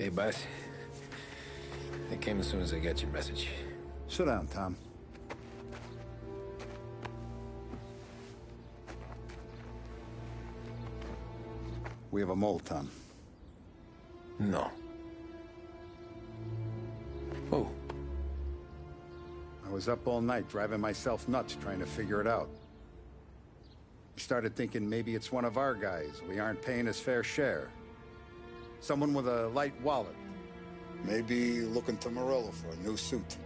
Hey, boss. I came as soon as I got your message. Sit down, Tom. We have a mole, Tom. No. Oh. I was up all night driving myself nuts trying to figure it out. I started thinking maybe it's one of our guys. We aren't paying his fair share. Someone with a light wallet. Maybe looking to Morello for a new suit.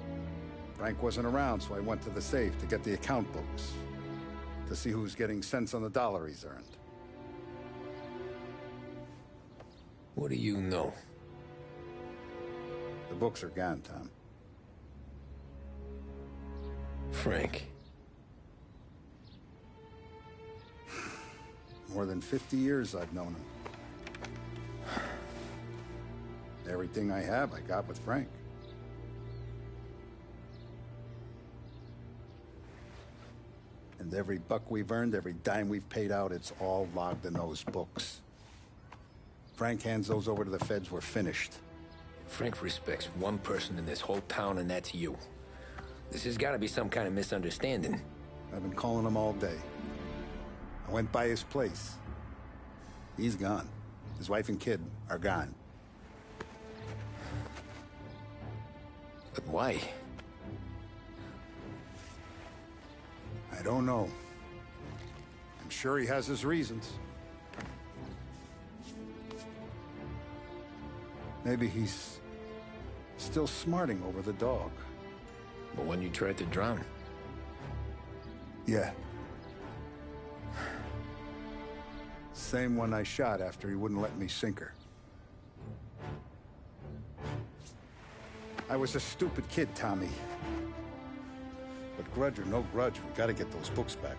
Frank wasn't around, so I went to the safe to get the account books. To see who's getting cents on the dollar he's earned. What do you know? The books are gone, Tom. Frank. More than 50 years I've known him. Everything I have, I got with Frank. And every buck we've earned, every dime we've paid out, it's all logged in those books. Frank hands those over to the feds, we're finished. Frank respects one person in this whole town, and that's you. This has got to be some kind of misunderstanding. I've been calling him all day. I went by his place. He's gone. His wife and kid are gone. But why? I don't know. I'm sure he has his reasons. Maybe he's still smarting over the dog. The one you tried to drown? Yeah. Same one I shot after he wouldn't let me sink her. I was a stupid kid, Tommy. But grudge or no grudge, we gotta get those books back.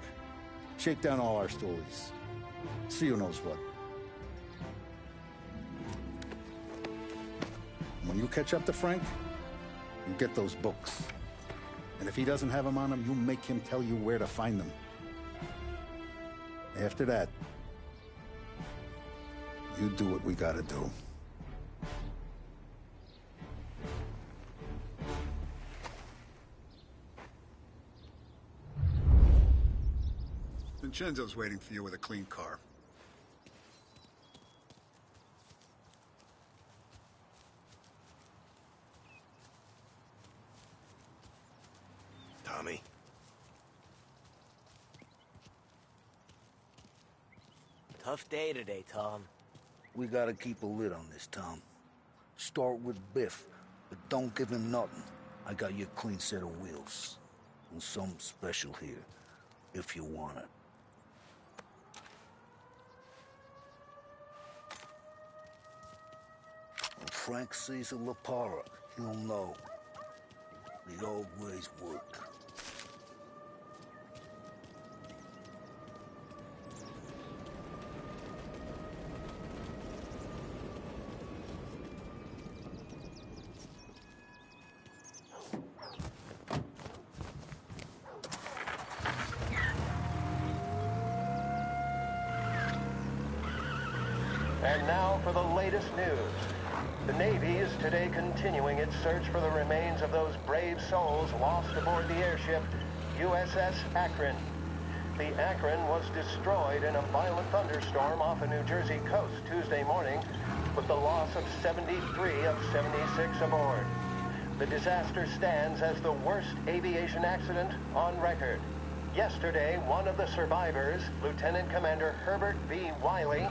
Shake down all our stories. See who knows what. When you catch up to Frank, you get those books. And if he doesn't have them on him, you make him tell you where to find them. After that, you do what we gotta do. Vincenzo's waiting for you with a clean car. Tommy? Tough day today, Tom. We gotta keep a lid on this, Tom. Start with Biff, but don't give him nothing. I got you a clean set of wheels. And something special here, if you want it. When Frank sees a Lapara, he'll know. The old ways work. And now for the latest news. The Navy is today continuing its search for the remains of those brave souls lost aboard the airship USS Akron. The Akron was destroyed in a violent thunderstorm off the New Jersey coast Tuesday morning, with the loss of 73 of 76 aboard. The disaster stands as the worst aviation accident on record. Yesterday, one of the survivors, Lieutenant Commander Herbert B. Wiley,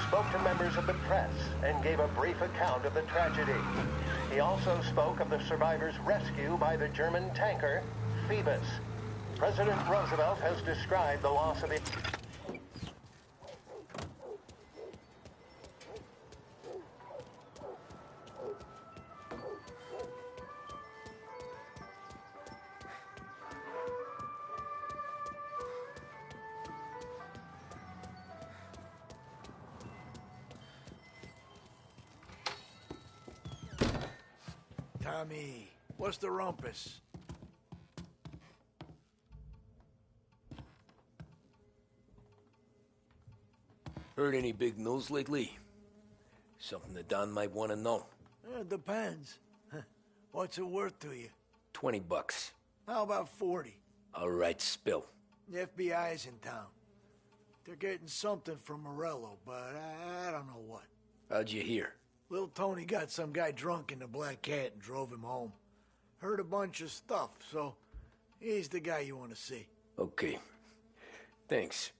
spoke to members of the press and gave a brief account of the tragedy. He also spoke of the survivors' rescue by the German tanker, Phoebus. President Roosevelt has described the loss of the... Tommy, what's the rumpus? Heard any big news lately? Something that Don might want to know. Depends. What's it worth to you? 20 bucks. How about 40? All right, spill. The FBI's in town. They're getting something from Morello, but I don't know what. How'd you hear? Little Tony got some guy drunk in the Black Cat and drove him home. Heard a bunch of stuff, so he's the guy you want to see. Okay. Thanks.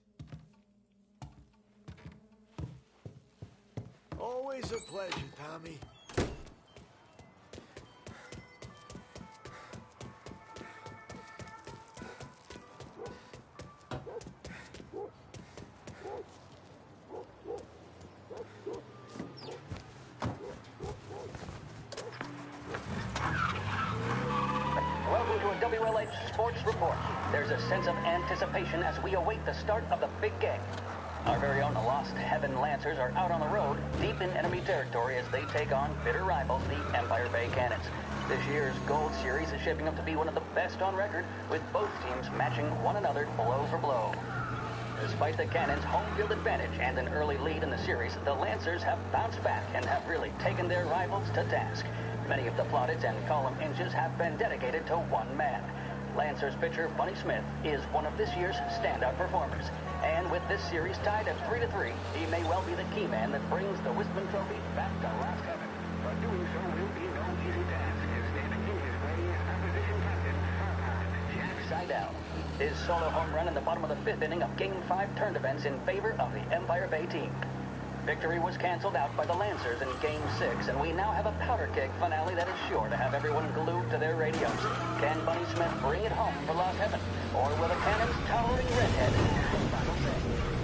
Always a pleasure, Tommy. Welcome to a WLH Sports Report. There's a sense of anticipation as we await the start of the big game. Our very own Lost Heaven Lancers are out on the road, deep in enemy territory as they take on bitter rivals, the Empire Bay Cannons. This year's Gold Series is shaping up to be one of the best on record, with both teams matching one another blow for blow. Despite the Cannons' home field advantage and an early lead in the series, the Lancers have bounced back and have really taken their rivals to task. Many of the plaudits and column inches have been dedicated to one man. Lancers pitcher Bunny Smith is one of this year's standout performers. And with this series tied at 3-3, he may well be the key man that brings the Wispman Trophy back to Lost Heaven. But doing so will be no easy task, as standing in his way is opposition captain, Jack Seidel. His solo home run in the bottom of the fifth inning of Game 5 turned events in favor of the Empire Bay team. Victory was canceled out by the Lancers in Game 6, and we now have a powder keg finale that is sure to have everyone glued to their radios. Can Bunny Smith bring it home for Lost Heaven, or will the Cannons' towering redhead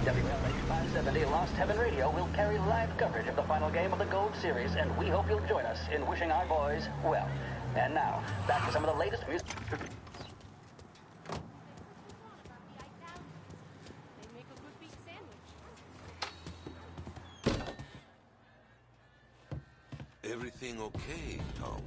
WLH 570 Lost Heaven Radio will carry live coverage of the final game of the Gold Series, and we hope you'll join us in wishing our boys well. And now, back to some of the latest music. Everything okay, Tom?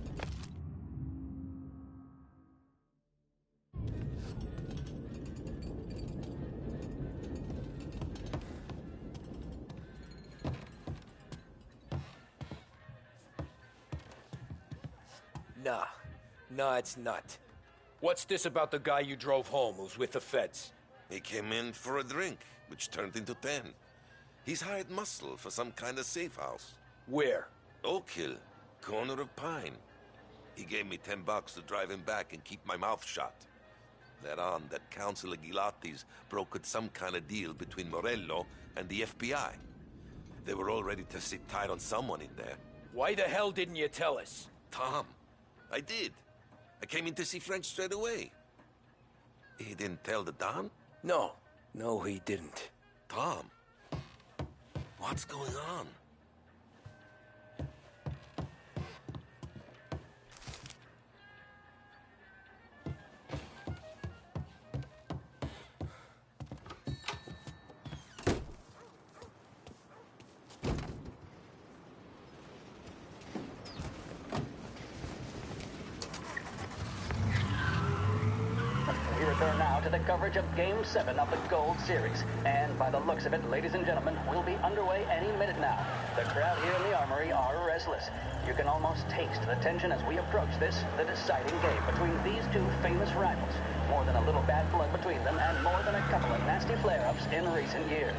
Nah, it's not. What's this about the guy you drove home who's with the feds? He came in for a drink, which turned into 10. He's hired muscle for some kind of safe house. Where? Oak Hill, corner of Pine. He gave me $10 to drive him back and keep my mouth shut. Later on, that Councilor Gilatti's brokered some kind of deal between Morello and the FBI. They were all ready to sit tight on someone in there. Why the hell didn't you tell us? Tom, I did. I came in to see French straight away. He didn't tell the Don? No, he didn't. Tom, what's going on? We return now to the coverage of Game 7 of the Gold Series. And by the looks of it, ladies and gentlemen, we'll be underway any minute now. The crowd here in the Armory are restless. You can almost taste the tension as we approach this, the deciding game between these two famous rivals. More than a little bad blood between them, and more than a couple of nasty flare-ups in recent years.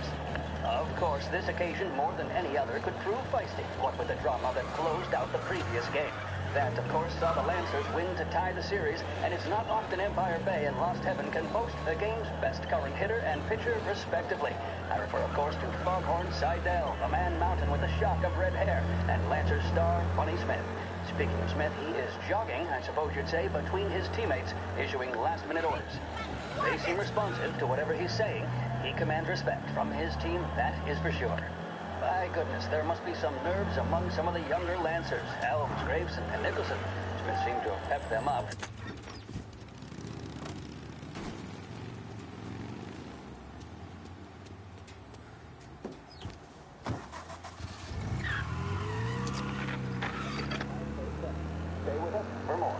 Of course, this occasion, more than any other, could prove feisty, what with the drama that closed out the previous game. That, of course, saw the Lancers win to tie the series, and it's not often Empire Bay and Lost Heaven can boast the game's best current hitter and pitcher, respectively. I refer, of course, to Foghorn Seidel, a man mountain with a shock of red hair, and Lancers star Bunny Smith. Speaking of Smith, he is jogging, I suppose you'd say, between his teammates, issuing last-minute orders. They seem responsive to whatever he's saying. He commands respect from his team, that is for sure. By goodness, there must be some nerves among some of the younger Lancers. Helms, Graves, and Nicholson. Smith seemed to have pepped them up. Stay with us for more.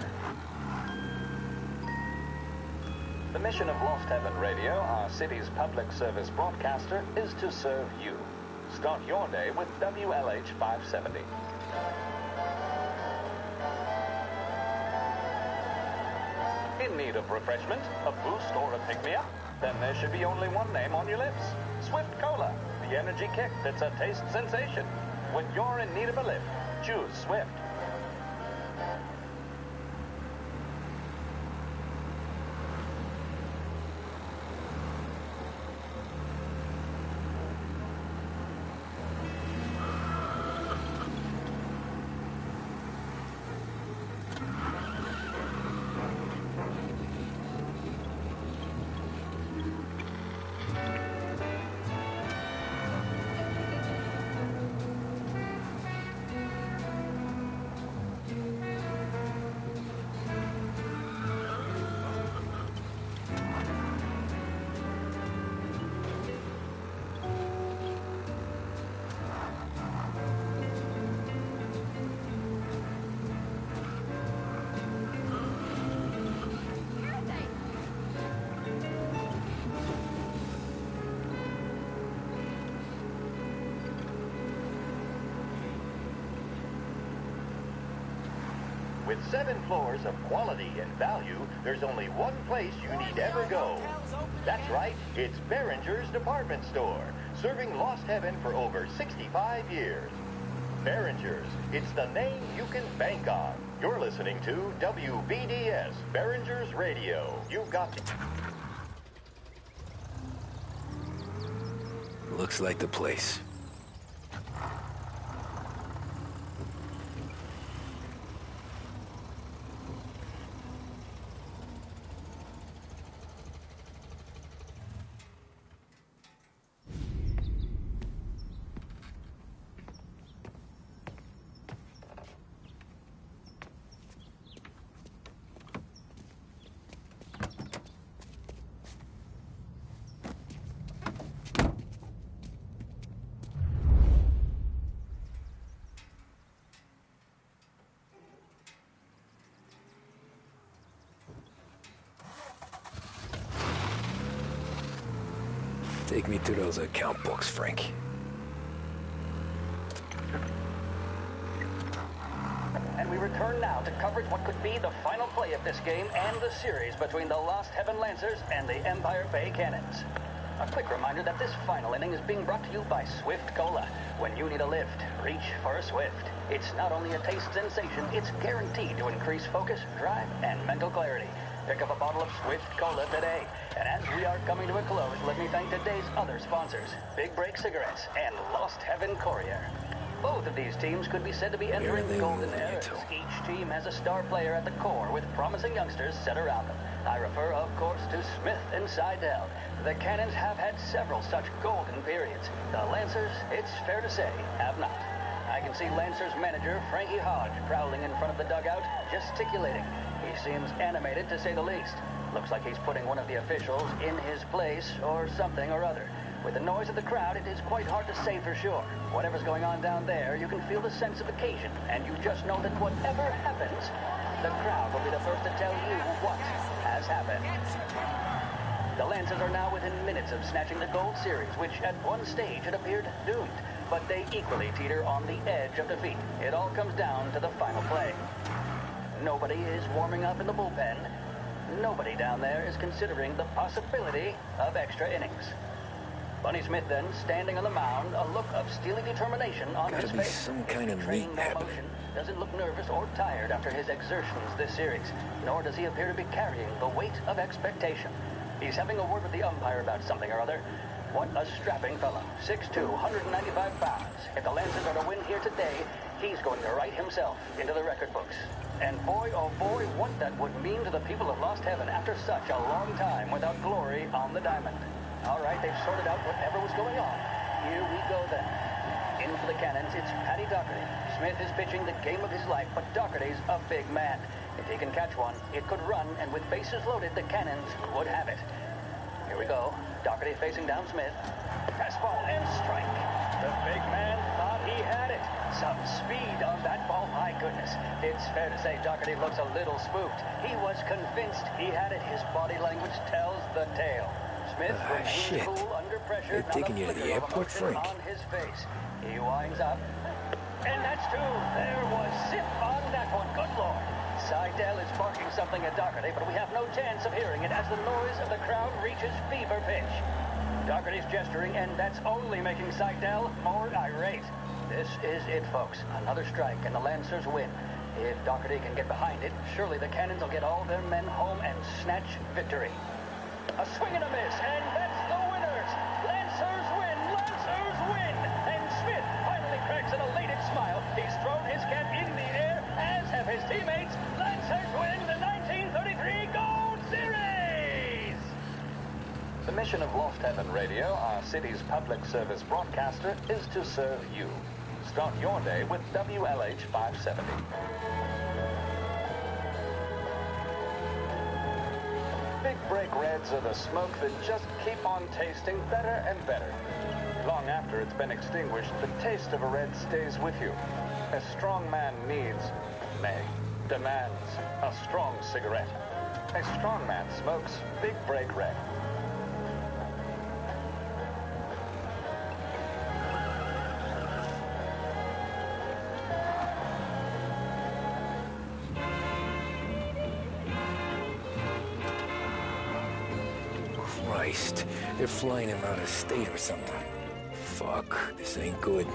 The mission of Lost Heaven Radio, our city's public service broadcaster, is to serve you. Start your day with WLH 570. In need of refreshment, a boost, or a pick-me-up? Then there should be only one name on your lips. Swift Cola, the energy kick that's a taste sensation. When you're in need of a lift, choose Swift. With 7 floors of quality and value, there's only one place you need ever go. That's right, it's Behringer's Department Store, serving Lost Heaven for over 65 years. Behringer's, it's the name you can bank on. You're listening to WBDS, Behringer's Radio. You've got to... Looks like the place. Take me to those account books, Frank. And we return now to coverage what could be the final play of this game and the series between the Lost Heaven Lancers and the Empire Bay Cannons. A quick reminder that this final inning is being brought to you by Swift Cola. When you need a lift, reach for a Swift. It's not only a taste sensation, it's guaranteed to increase focus, drive, and mental clarity. Pick up a bottle of Swift Cola today. And as we are coming to a close, let me thank today's other sponsors, Big Break Cigarettes and Lost Heaven Courier. Both of these teams could be said to be entering the golden era. Each team has a star player at the core with promising youngsters set around them. I refer, of course, to Smith and Seidel. The Cannons have had several such golden periods. The Lancers, it's fair to say, have not. I can see Lancers manager Frankie Hodge prowling in front of the dugout, gesticulating. He seems animated, to say the least. Looks like he's putting one of the officials in his place, or something or other. With the noise of the crowd, it is quite hard to say for sure. Whatever's going on down there, you can feel the sense of occasion, and you just know that whatever happens, the crowd will be the first to tell you what has happened. The Lancers are now within minutes of snatching the Gold Series, which at one stage had appeared doomed. But they equally teeter on the edge of defeat. It all comes down to the final play. Nobody is warming up in the bullpen. Nobody down there is considering the possibility of extra innings. Bunny Smith then, standing on the mound, a look of steely determination on his face. Some kind of meat happening. Doesn't look nervous or tired after his exertions this series, nor does he appear to be carrying the weight of expectation. He's having a word with the umpire about something or other. What a strapping fellow. 6'2", 195 pounds. If the Lancers are to win here today, he's going to write himself into the record books. And boy, oh boy, what that would mean to the people of Lost Heaven after such a long time without glory on the diamond. All right, they've sorted out whatever was going on. Here we go then. In for the Cannons, it's Paddy Doherty. Smith is pitching the game of his life, but Doherty's a big man. If he can catch one, it could run, and with bases loaded, the Cannons would have it. Here we go. Doherty facing down Smith. Fastball and strike. The big man thought he had it. Some speed on that ball, my goodness. It's fair to say Doherty looks a little spooked. He was convinced he had it. His body language tells the tale. Smith remains cool under pressure. They're taking you to the airport, Frank. On his face. He winds up. And that's two. There was zip on that one. Good Lord. Seidel is barking something at Doherty, but we have no chance of hearing it as the noise of the crowd reaches fever pitch. Doherty's gesturing, and that's only making Seidel more irate. This is it, folks. Another strike, and the Lancers win. If Doherty can get behind it, surely the Cannons will get all their men home and snatch victory. A swing and a miss, and that's the winners! Lancers win! Lancers win! And Smith finally cracks an elated smile. He's thrown his cap in the air, as have his teammates. Lancers win the 1933 Gold Series! The mission of Lost Heaven Radio, our city's public service broadcaster, is to serve you. Start your day with WLH 570. Big Break Reds are the smoke that just keep on tasting better and better. Long after it's been extinguished, the taste of a red stays with you. A strong man needs, nay, demands, a strong cigarette. A strong man smokes Big Break Red. Christ, they're flying him out of state or something. Fuck, this ain't good.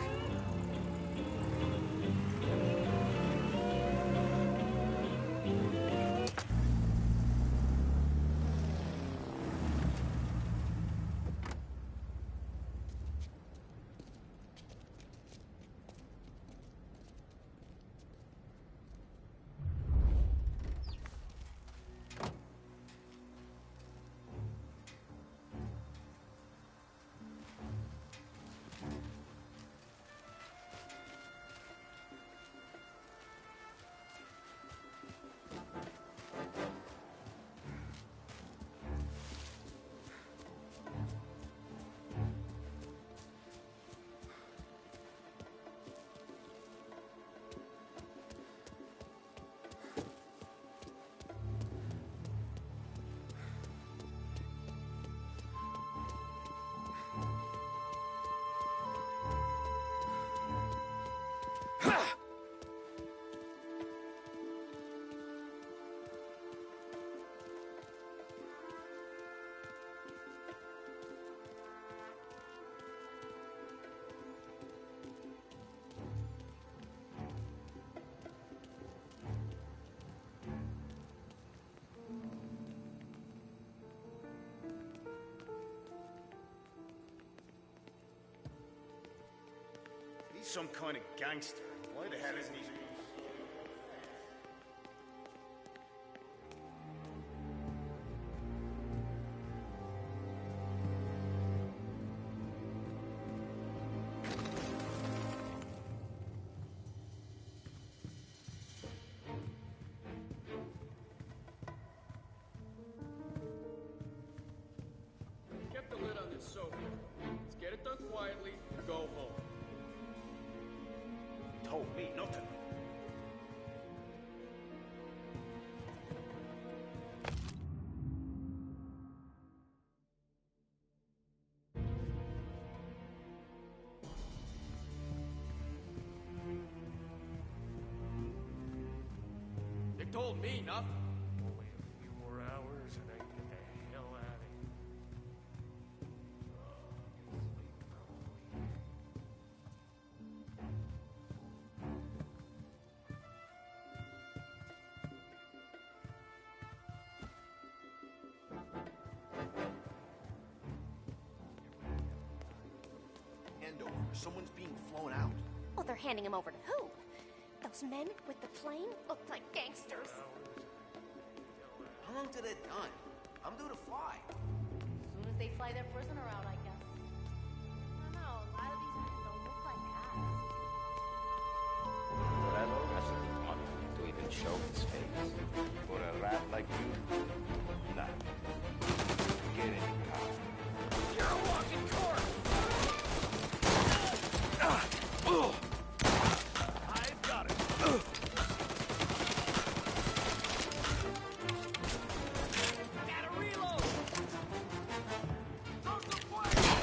He's some kind of gangster. Why the hell isn't he? Kept the lid on this sofa. Let's get it done quietly and go home. Told me nothing. They told me nothing. Only a few more hours and I can get the hell out of here. Hand over. Someone's being flown out. Oh, they're handing him over to who? Those men with the plane looked like gangsters. How long did it done? I'm due to fly. As soon as they fly their prisoner out, I guess. I don't know, a lot of these men don't look like cops. Morello hasn't the honor to even show his face. For a rat like you, nah. Get in the car. You're a walking corpse! I've got it. Gotta reload! Throw some fire!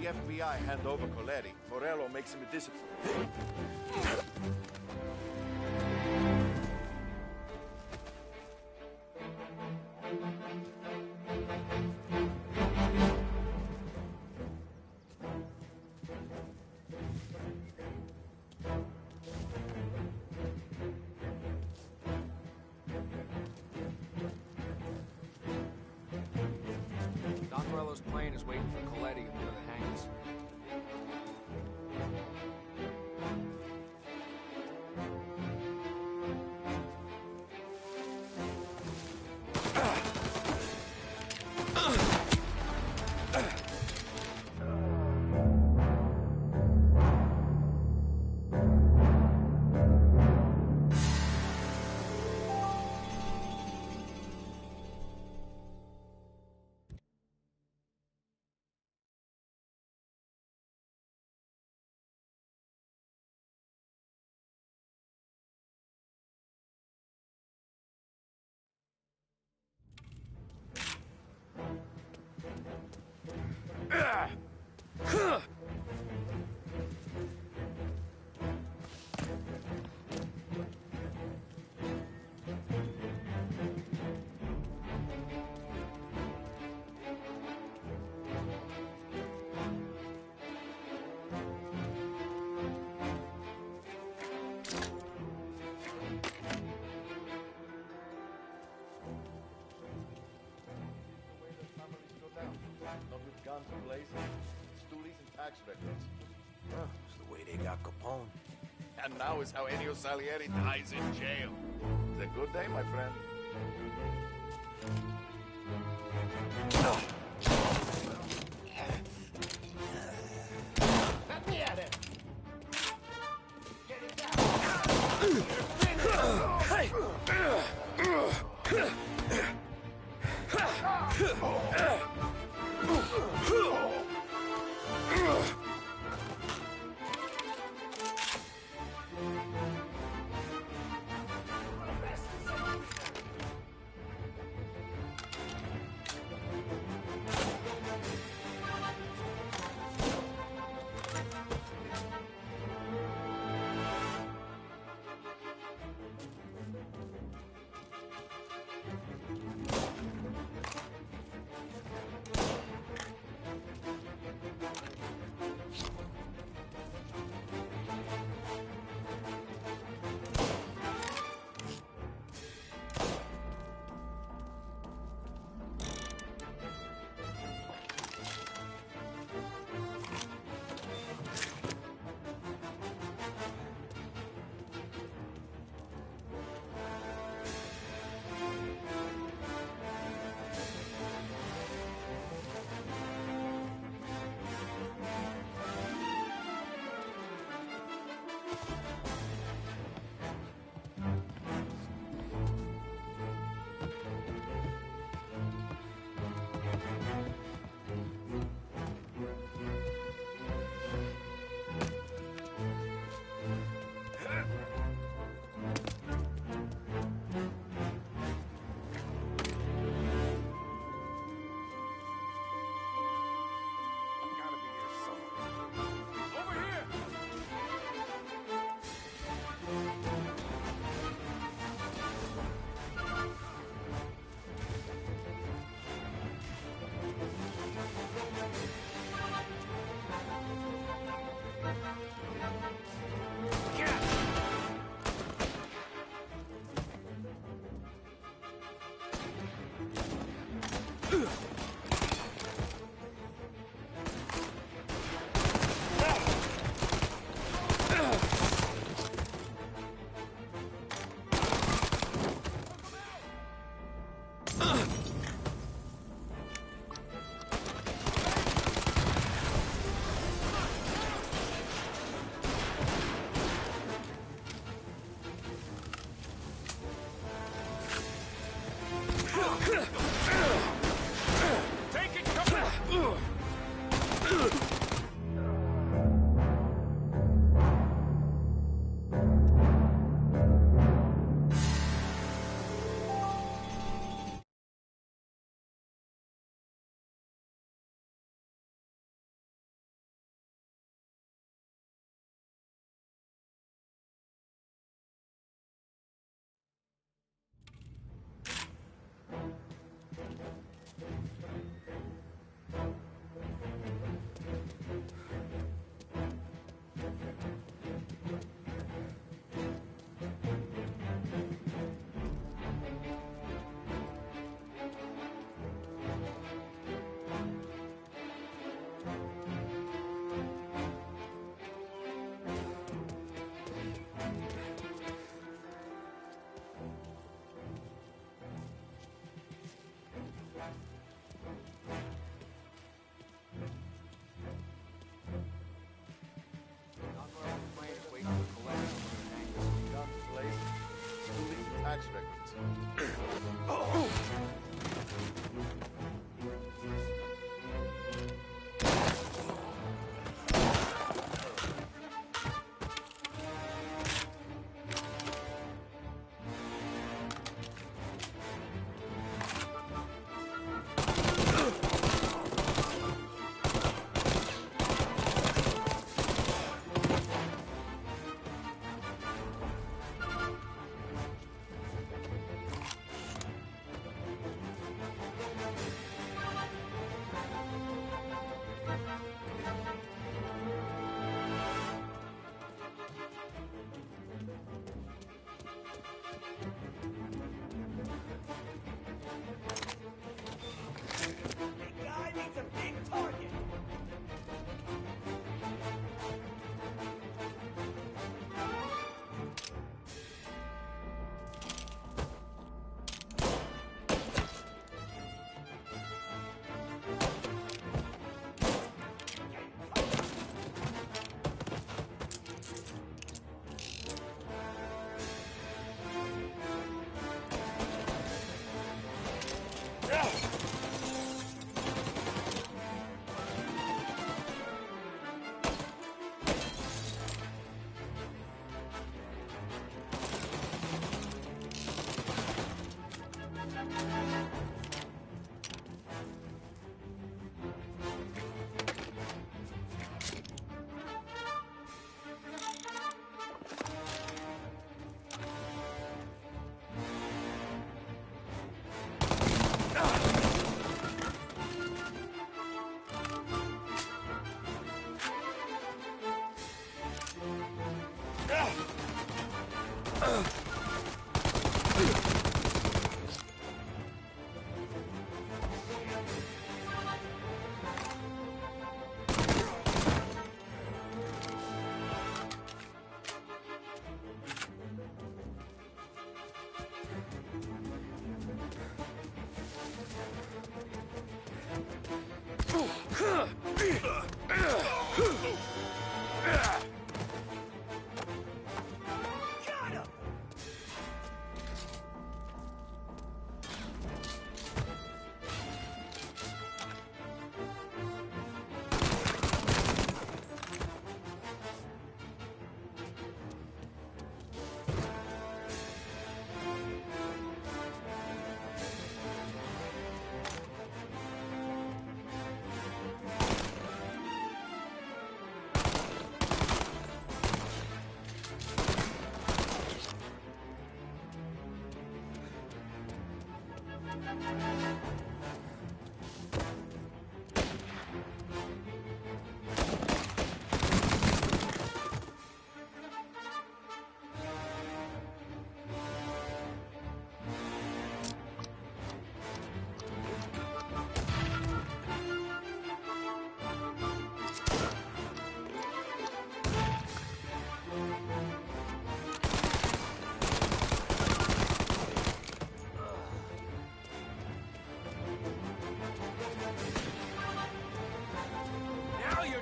FBI hand over Coletti, Morello makes him a discipline. Don Morello's plane is waiting for Coletti in one of the hangars. Not with guns blazing, stoolies and tax records. It's the way they got Capone. And now is how Ennio Salieri dies in jail. It's a good day, my friend. Let me at it!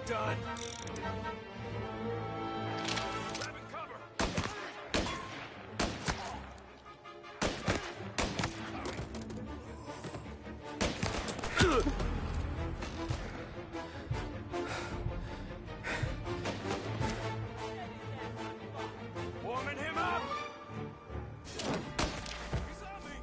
done. Warming him up. He's on me.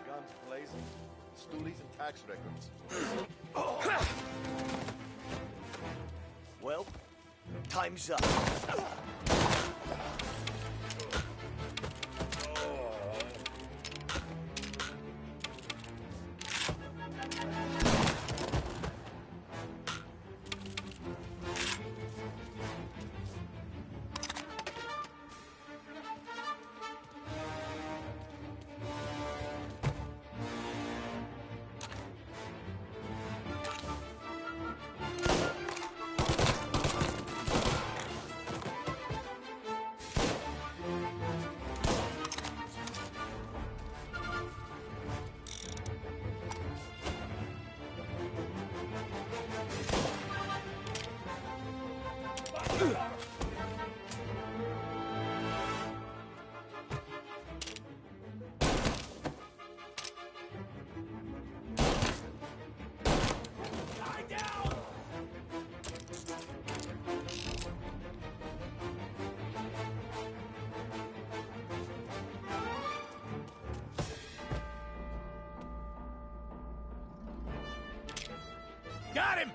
Guns blazing, stoolies and tax records. Well, Time's up. Got him!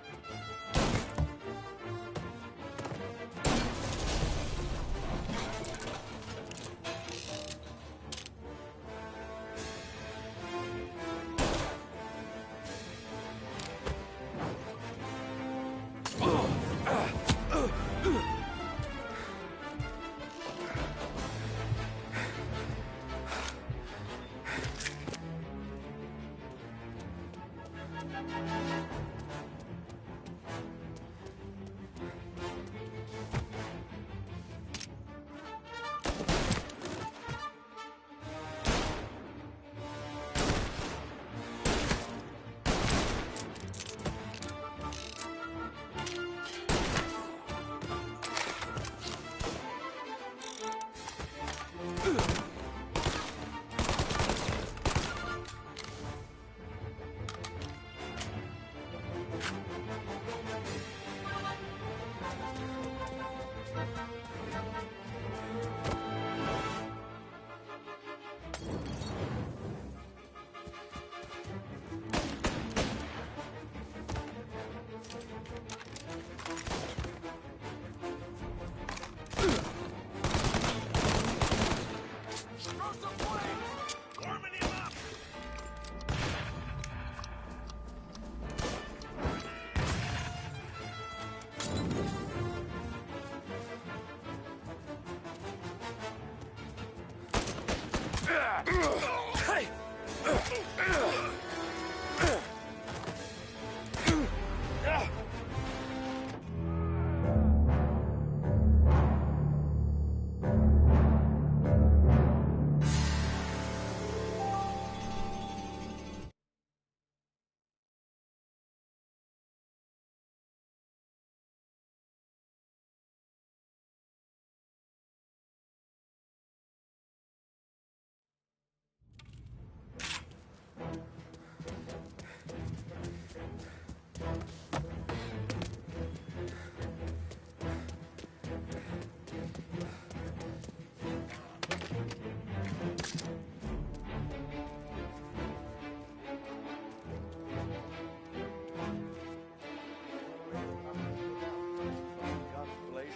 Guns blazing,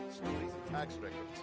stoolies and tax records.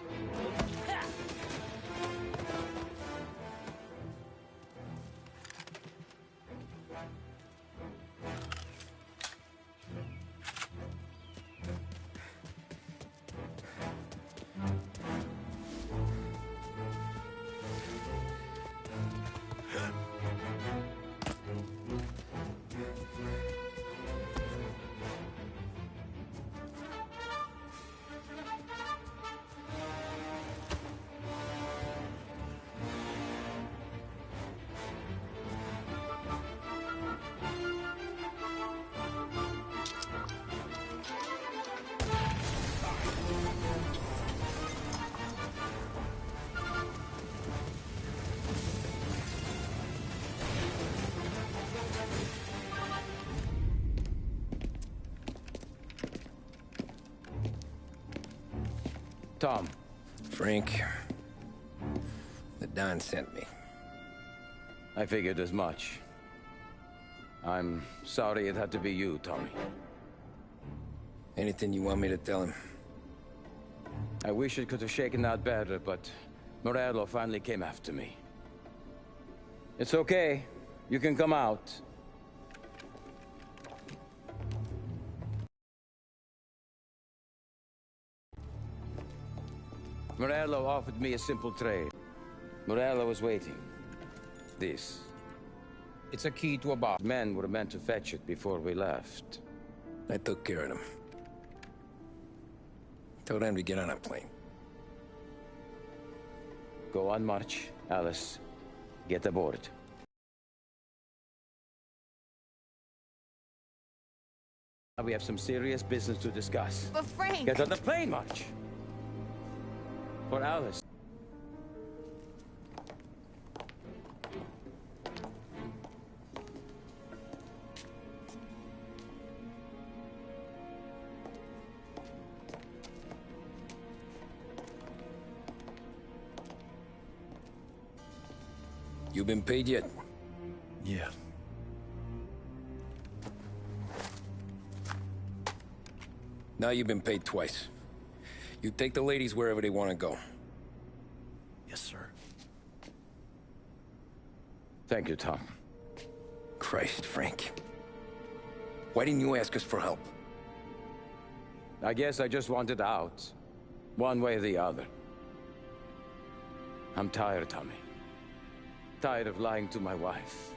Tom. Frank. The Don sent me. I figured as much. I'm sorry it had to be you, Tommy. Anything you want me to tell him? I wish it could have shaken out better, but Morello finally came after me. It's okay. You can come out. Morello offered me a simple trade. Morello was waiting. This. It's a key to a box. Men were meant to fetch it before we left. I took care of them. Told them to get on a plane. Go on, March. Alice, get aboard. Now we have some serious business to discuss. But Frank! Get on the plane, March! For Alice. You been paid yet? Yeah. Now you've been paid twice. You take the ladies wherever they want to go. Yes, sir. Thank you, Tom. Christ, Frank. Why didn't you ask us for help? I guess I just wanted out. One way or the other. I'm tired, Tommy. Tired of lying to my wife.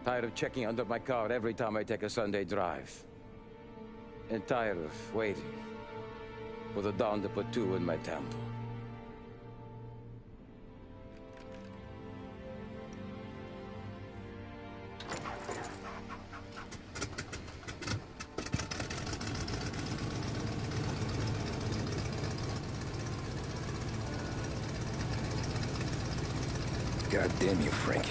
Tired of checking under my car every time I take a Sunday drive. And tired of waiting for the dawn to put two in my temple. God damn you, Frank.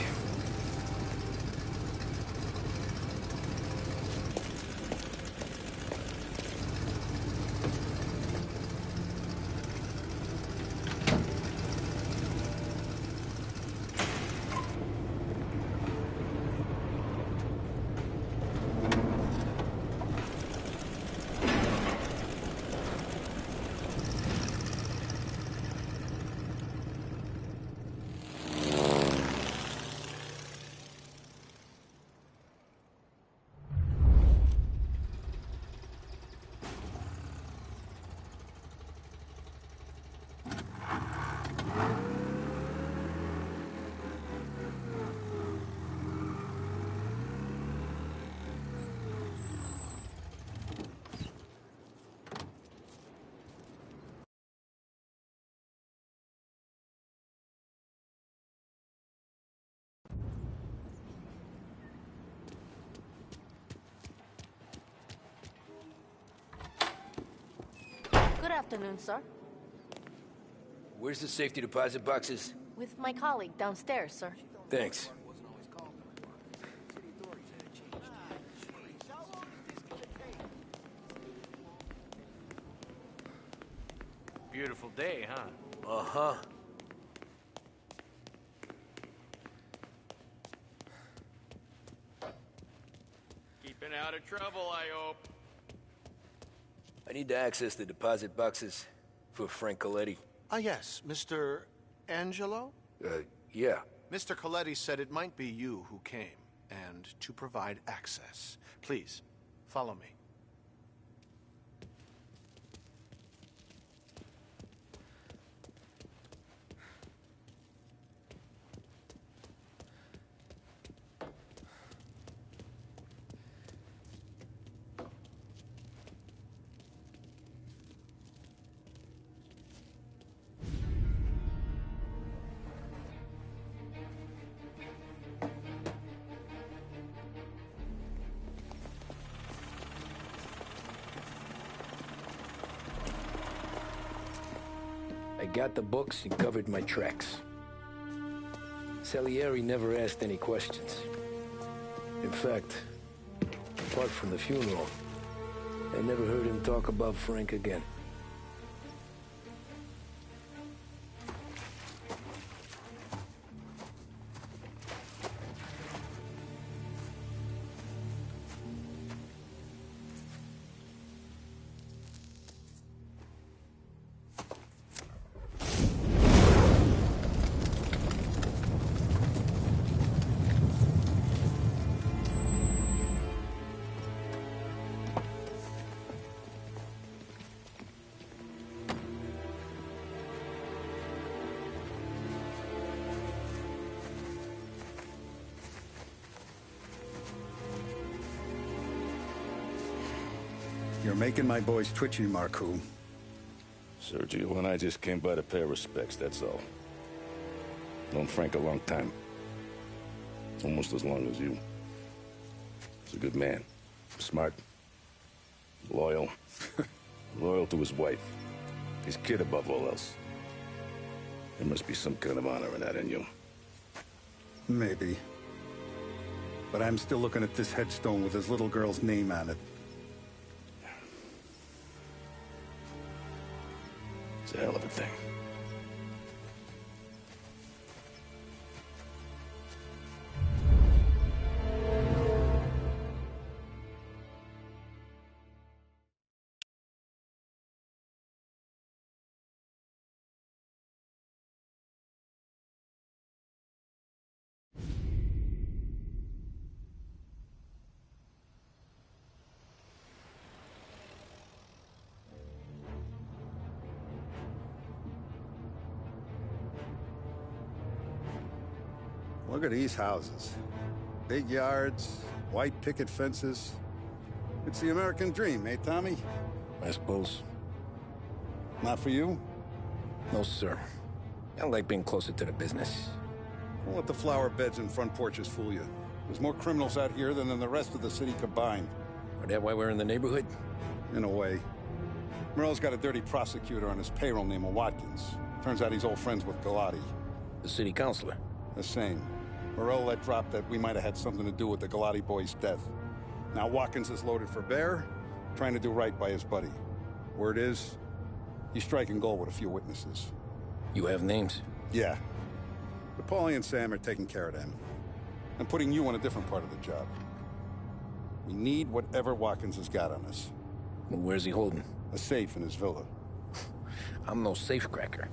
Good afternoon, sir. Where's the safety deposit boxes? With my colleague downstairs, sir. Thanks. Beautiful day, huh? Uh-huh. Keeping out of trouble, I hope. I need to access the deposit boxes for Frank Coletti. Ah, yes, Mr. Angelo? Yeah. Mr. Coletti said it might be you who came, and to provide access. Please, follow me. I got the books and covered my tracks. Salieri never asked any questions. In fact, apart from the funeral, I never heard him talk about Frank again. You're making my boys twitchy, Marku. Sergio and I just came by to pay respects, that's all. Known Frank a long time. Almost as long as you. He's a good man. Smart. Loyal. Loyal to his wife. His kid above all else. There must be some kind of honor in that in you. Maybe. But I'm still looking at this headstone with his little girl's name on it. It's a hell of a thing. Look at these houses. Big yards, white picket fences. It's the American dream, eh, Tommy? I suppose. Not for you? No, sir. I like being closer to the business. Don't let the flower beds and front porches fool you. There's more criminals out here than in the rest of the city combined. Is that why we're in the neighborhood? In a way. Merle's got a dirty prosecutor on his payroll named Watkins. Turns out he's old friends with Galati. The city councilor? The same. Morello let drop that we might have had something to do with the Galati boy's death. Now Watkins is loaded for bear, trying to do right by his buddy. Word is, he's striking gold with a few witnesses. You have names? Yeah. But Paulie and Sam are taking care of them. I'm putting you on a different part of the job. We need whatever Watkins has got on us. Well, where's he holding? A safe in his villa. I'm no safecracker.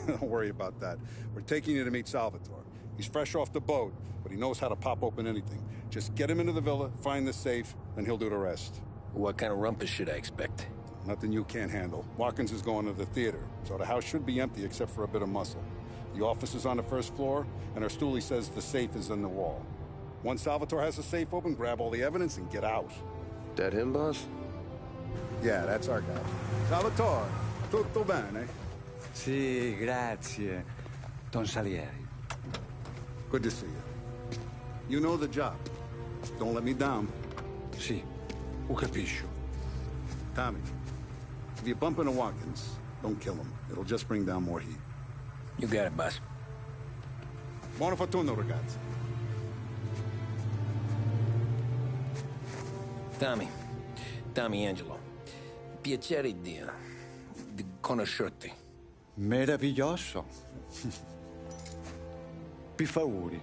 Don't worry about that. We're taking you to meet Salvatore. He's fresh off the boat, but he knows how to pop open anything. Just get him into the villa, find the safe, and he'll do the rest. What kind of rumpus should I expect? Nothing you can't handle. Watkins is going to the theater, so the house should be empty except for a bit of muscle. The office is on the first floor, and our stoolie says the safe is in the wall. Once Salvatore has the safe open, grab all the evidence and get out. That him, boss? Yeah, that's our guy. Salvatore, tutto bene? Sì, grazie, Don Salieri. Good to see you. You know the job. Don't let me down. Sì, ho capisco. Tommy, if you bump into Watkins, don't kill him. It'll just bring down more heat. You got it, boss. Buona fortuna, ragazzi. Tommy Angelo. Piacere di conoscerti. Meraviglioso. Per favore.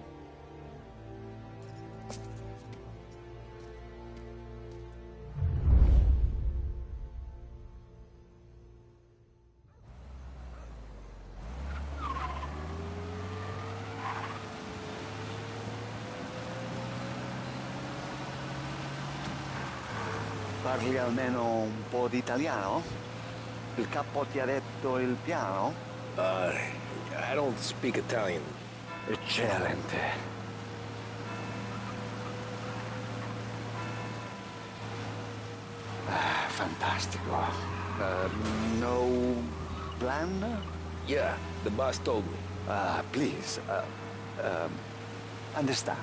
Parli almeno un po' di italiano? Il capo ti ha detto il piano? I don't speak Italian. Eccellente. Fantastico. No plan? Yeah, the boss told me. Please, understand.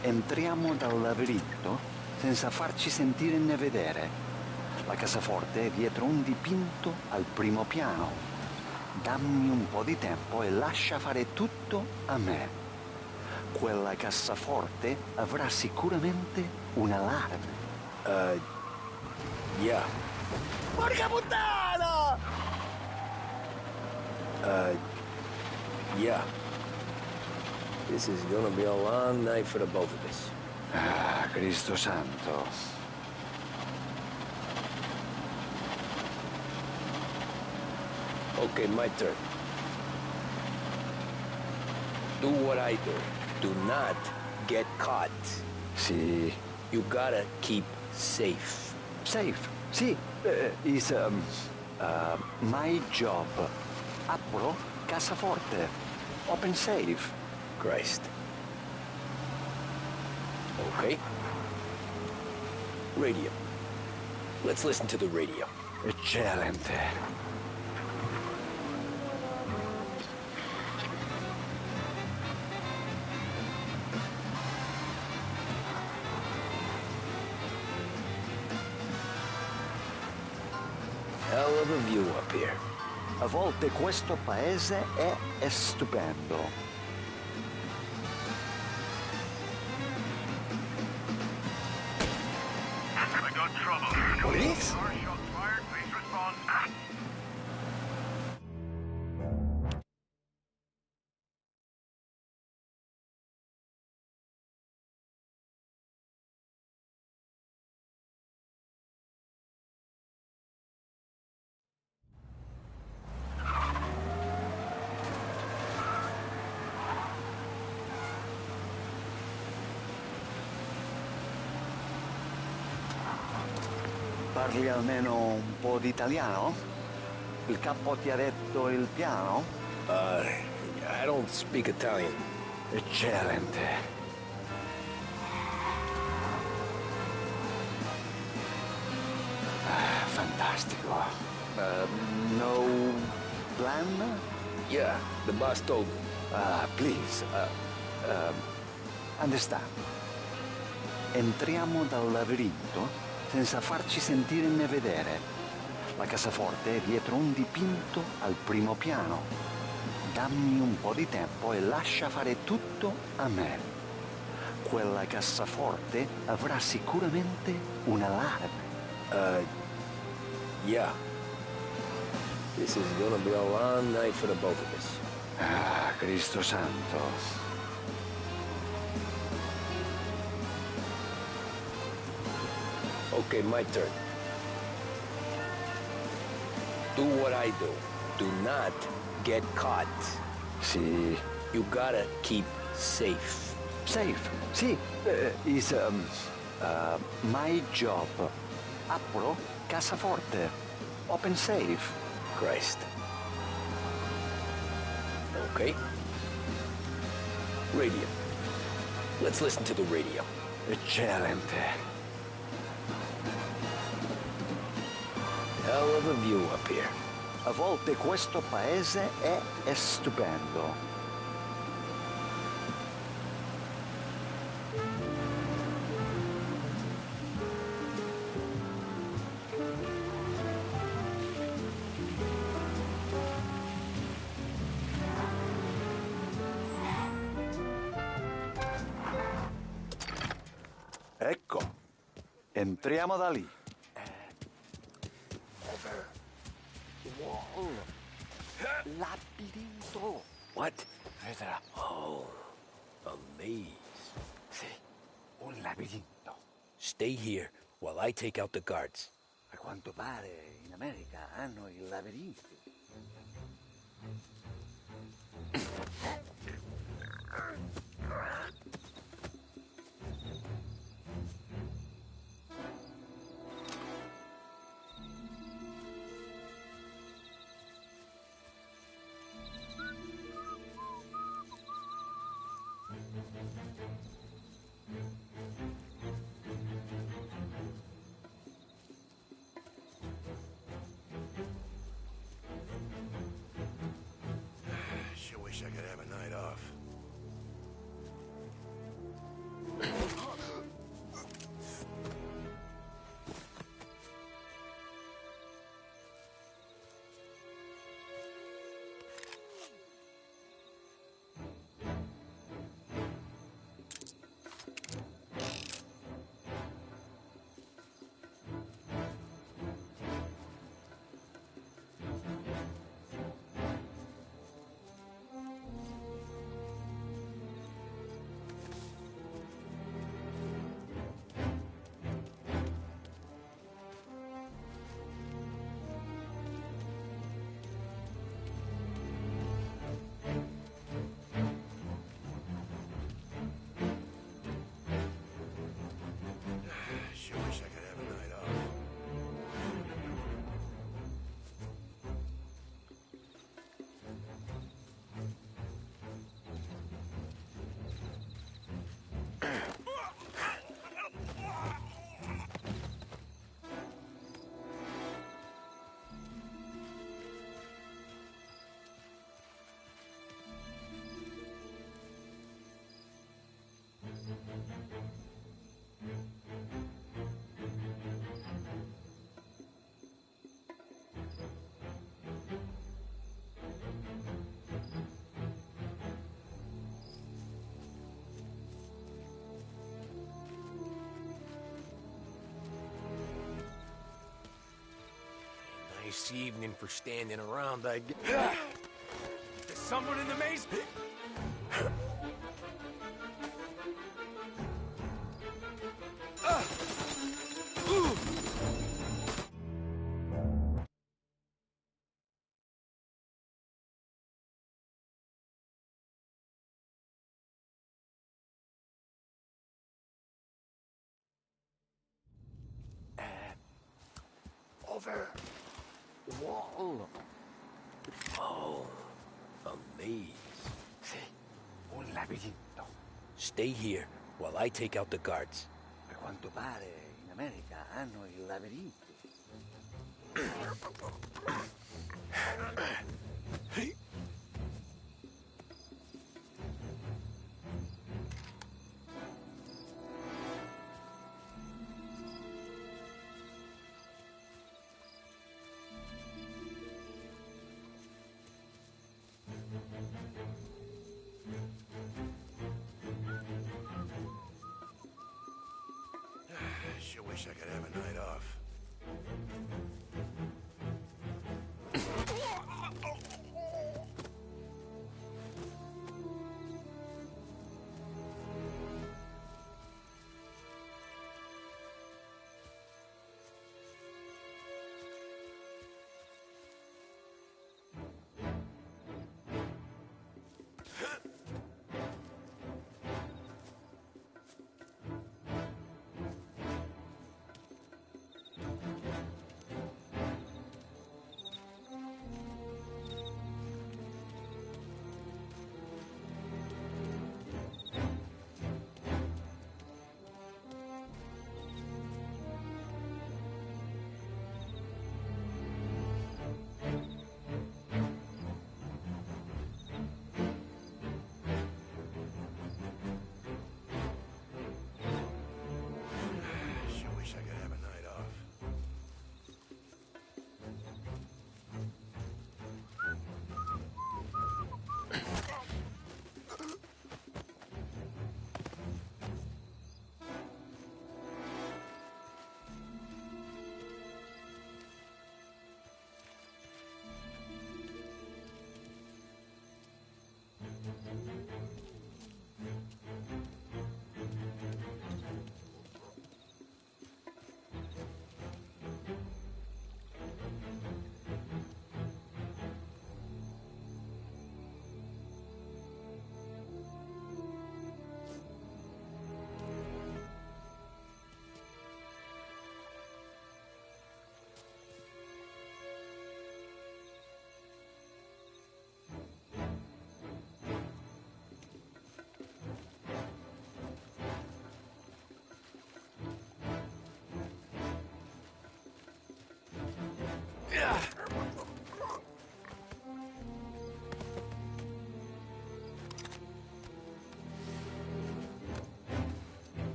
Entriamo dal labirinto senza farci sentire né vedere. La cassaforte è dietro un dipinto al primo piano. Dammi un po' di tempo e lascia fare tutto a me. Quella cassaforte avrà sicuramente un allarme. Yeah. Porca puttana! Yeah. This is gonna be a long night for the both of us. Cristo santo. Okay, my turn. Do what I do. Do not get caught. Sì. You gotta keep safe. Safe? Sì. Is my job. Apro cassaforte. Open safe. Christ. Okay. Radio. Let's listen to the radio. Eccellente. Hell of a view up here. A volte questo paese è stupendo. I got trouble. Police? Car shots fired. Please respond. Parli almeno un po' di italiano? Il capo ti ha detto il piano? I don't speak Italian. Eccellente. Fantastico. No plan? Yeah, the boss told me. Please. Understand. Entriamo dal labirinto senza farci sentire né vedere. La cassaforte è dietro un dipinto al primo piano. Dammi un po' di tempo e lascia fare tutto a me. Quella cassaforte avrà sicuramente un allarme. Yeah. This is gonna be a long night for the both of us. Cristo santo. Okay, my turn. Do what I do. Do not get caught. Sì. You gotta keep safe. Safe? Sì. Is my job. Apro cassaforte. Open safe. Christ. Okay. Radio. Let's listen to the radio. Eccellente. Hell of a view up here. A volte questo paese è stupendo. Ecco, entriamo da lì. Wall. Labirinto. What? Vedrà. Oh, a maze. Sì, un labirinto. Stay here while I take out the guards. A quanto pare in America hanno i labirinti. Sure wish I could have a night off. Nice evening for standing around, I guess. There's someone in the maze pit. Over. Wall. Oh, a maze. Sì, un labirinto. Stay here while I take out the guards. A quanto pare in America hanno i labirinti. Sure wish I could have a night off. Sure wish I could have a night off.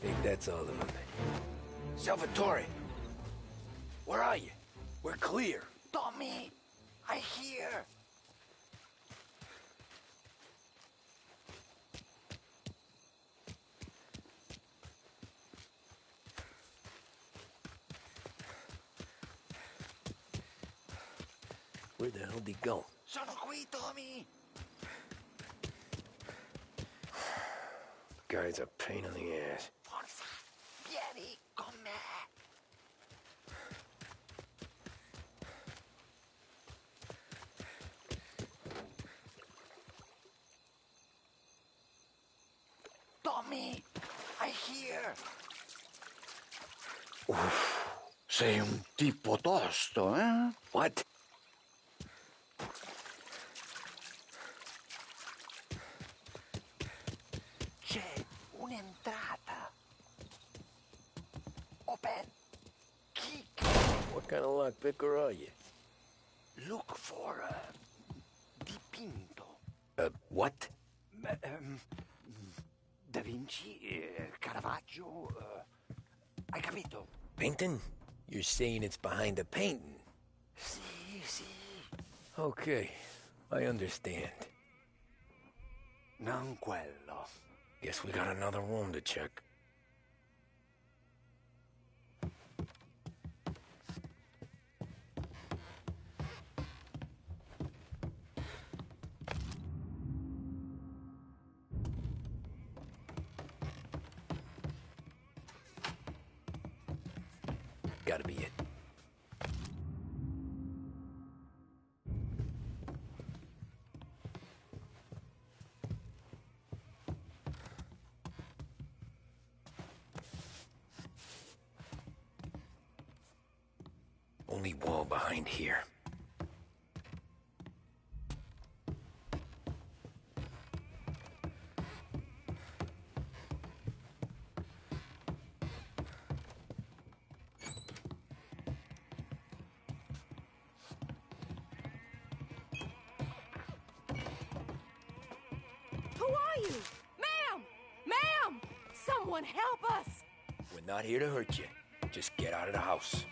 Think that's all of them. Salvatore! Where are you? We're clear. Tommy, I hear. Where the hell did he go? Sono qui, Tommy. Guy's a pain in the ass. Forza, vieni con me. Tommy, I hear. Sei un tipo tosto, eh? What? C'è un'entrata. Open. Kick. What kind of lockpicker are you? Look for dipinto. What? Da Vinci, Caravaggio. Hai capito? Painting? You're saying it's behind the painting? Sì, sì. Okay, I understand. Non quello. Guess we got another room to check. Gotta be it. Only wall behind here. Who are you? Ma'am! Ma'am! Someone help us! We're not here to hurt you. Just get out of the house.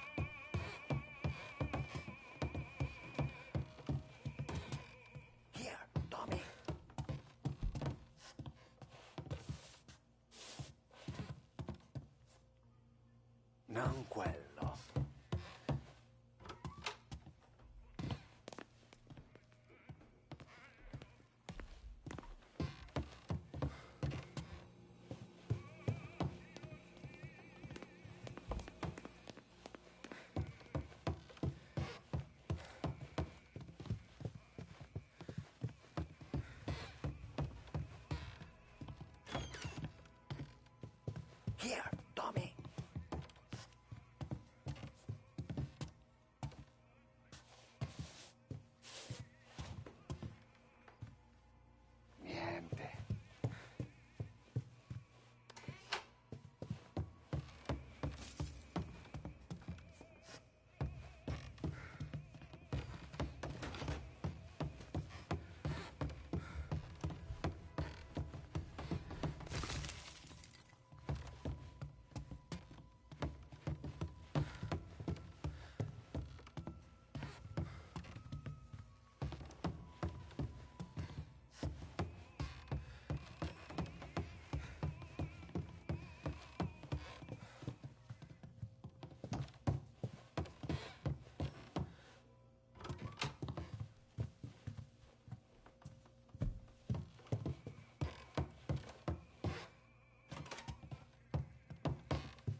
Here, Tommy. Non quello. Here, Tommy. Niente.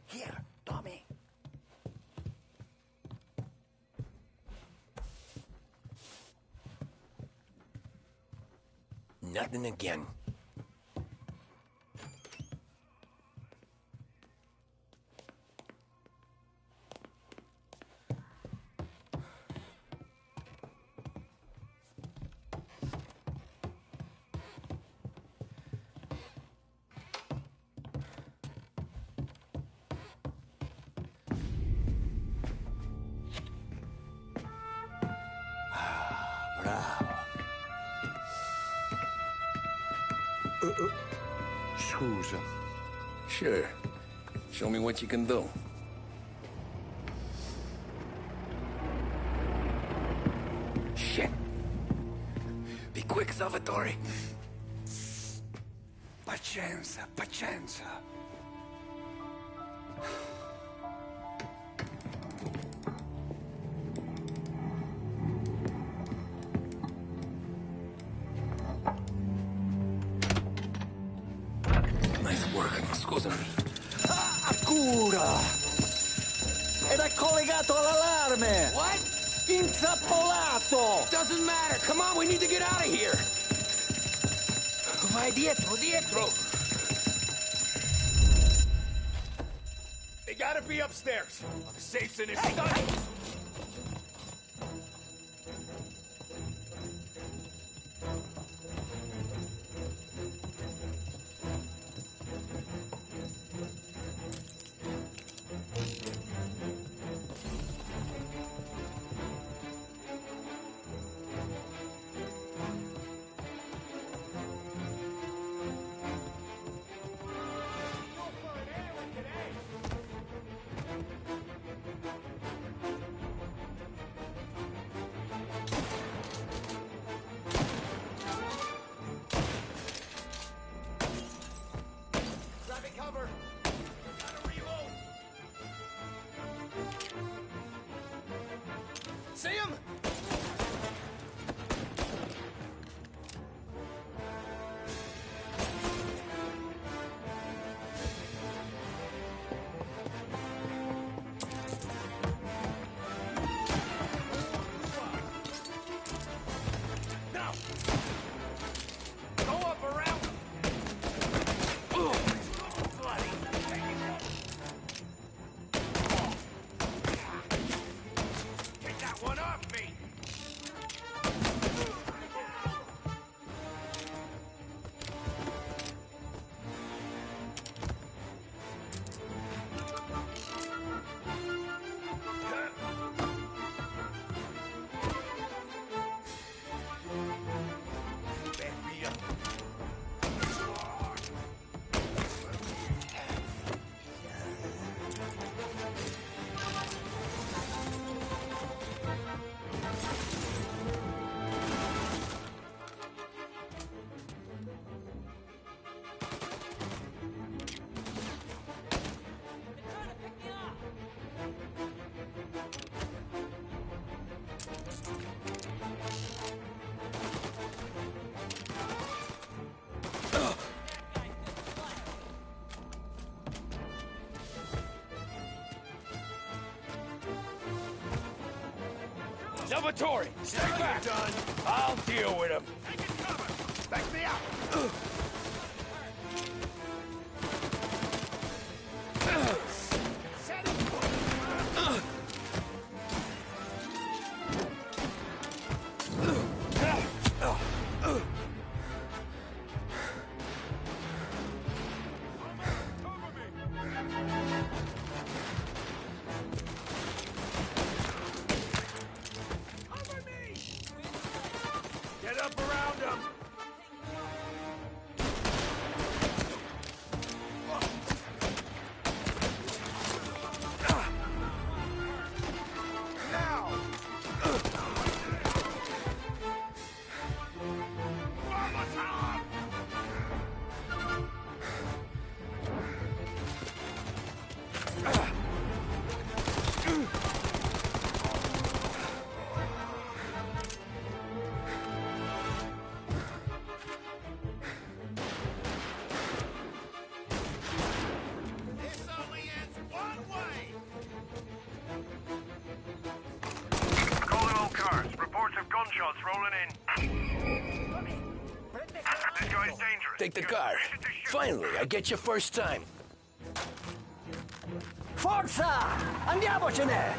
Here, Tommy. Nothing again. Scusa. Sure. Show me what you can do. Shit. Be quick, Salvatore. Pazienza, pazienza. Nice work, scusami. Cura! Ed è collegato all'allarme! What? Intrappolato! Doesn't matter. Come on, we need to get out of here. Vai dietro, dietro. They gotta be upstairs. The safe's in his study. Cover! Gotta reload! See him? Now! Go up around him! Get that one off me! Salvatore, stay back! Done. I'll deal with him. Taking cover! Back me up! Set him! Get up around him! Now! This only ends one way! Calling all cars. Reports of gunshots rolling in. This guy's dangerous. Take the car. Finally, I get you first time. Forza! Andiamocene!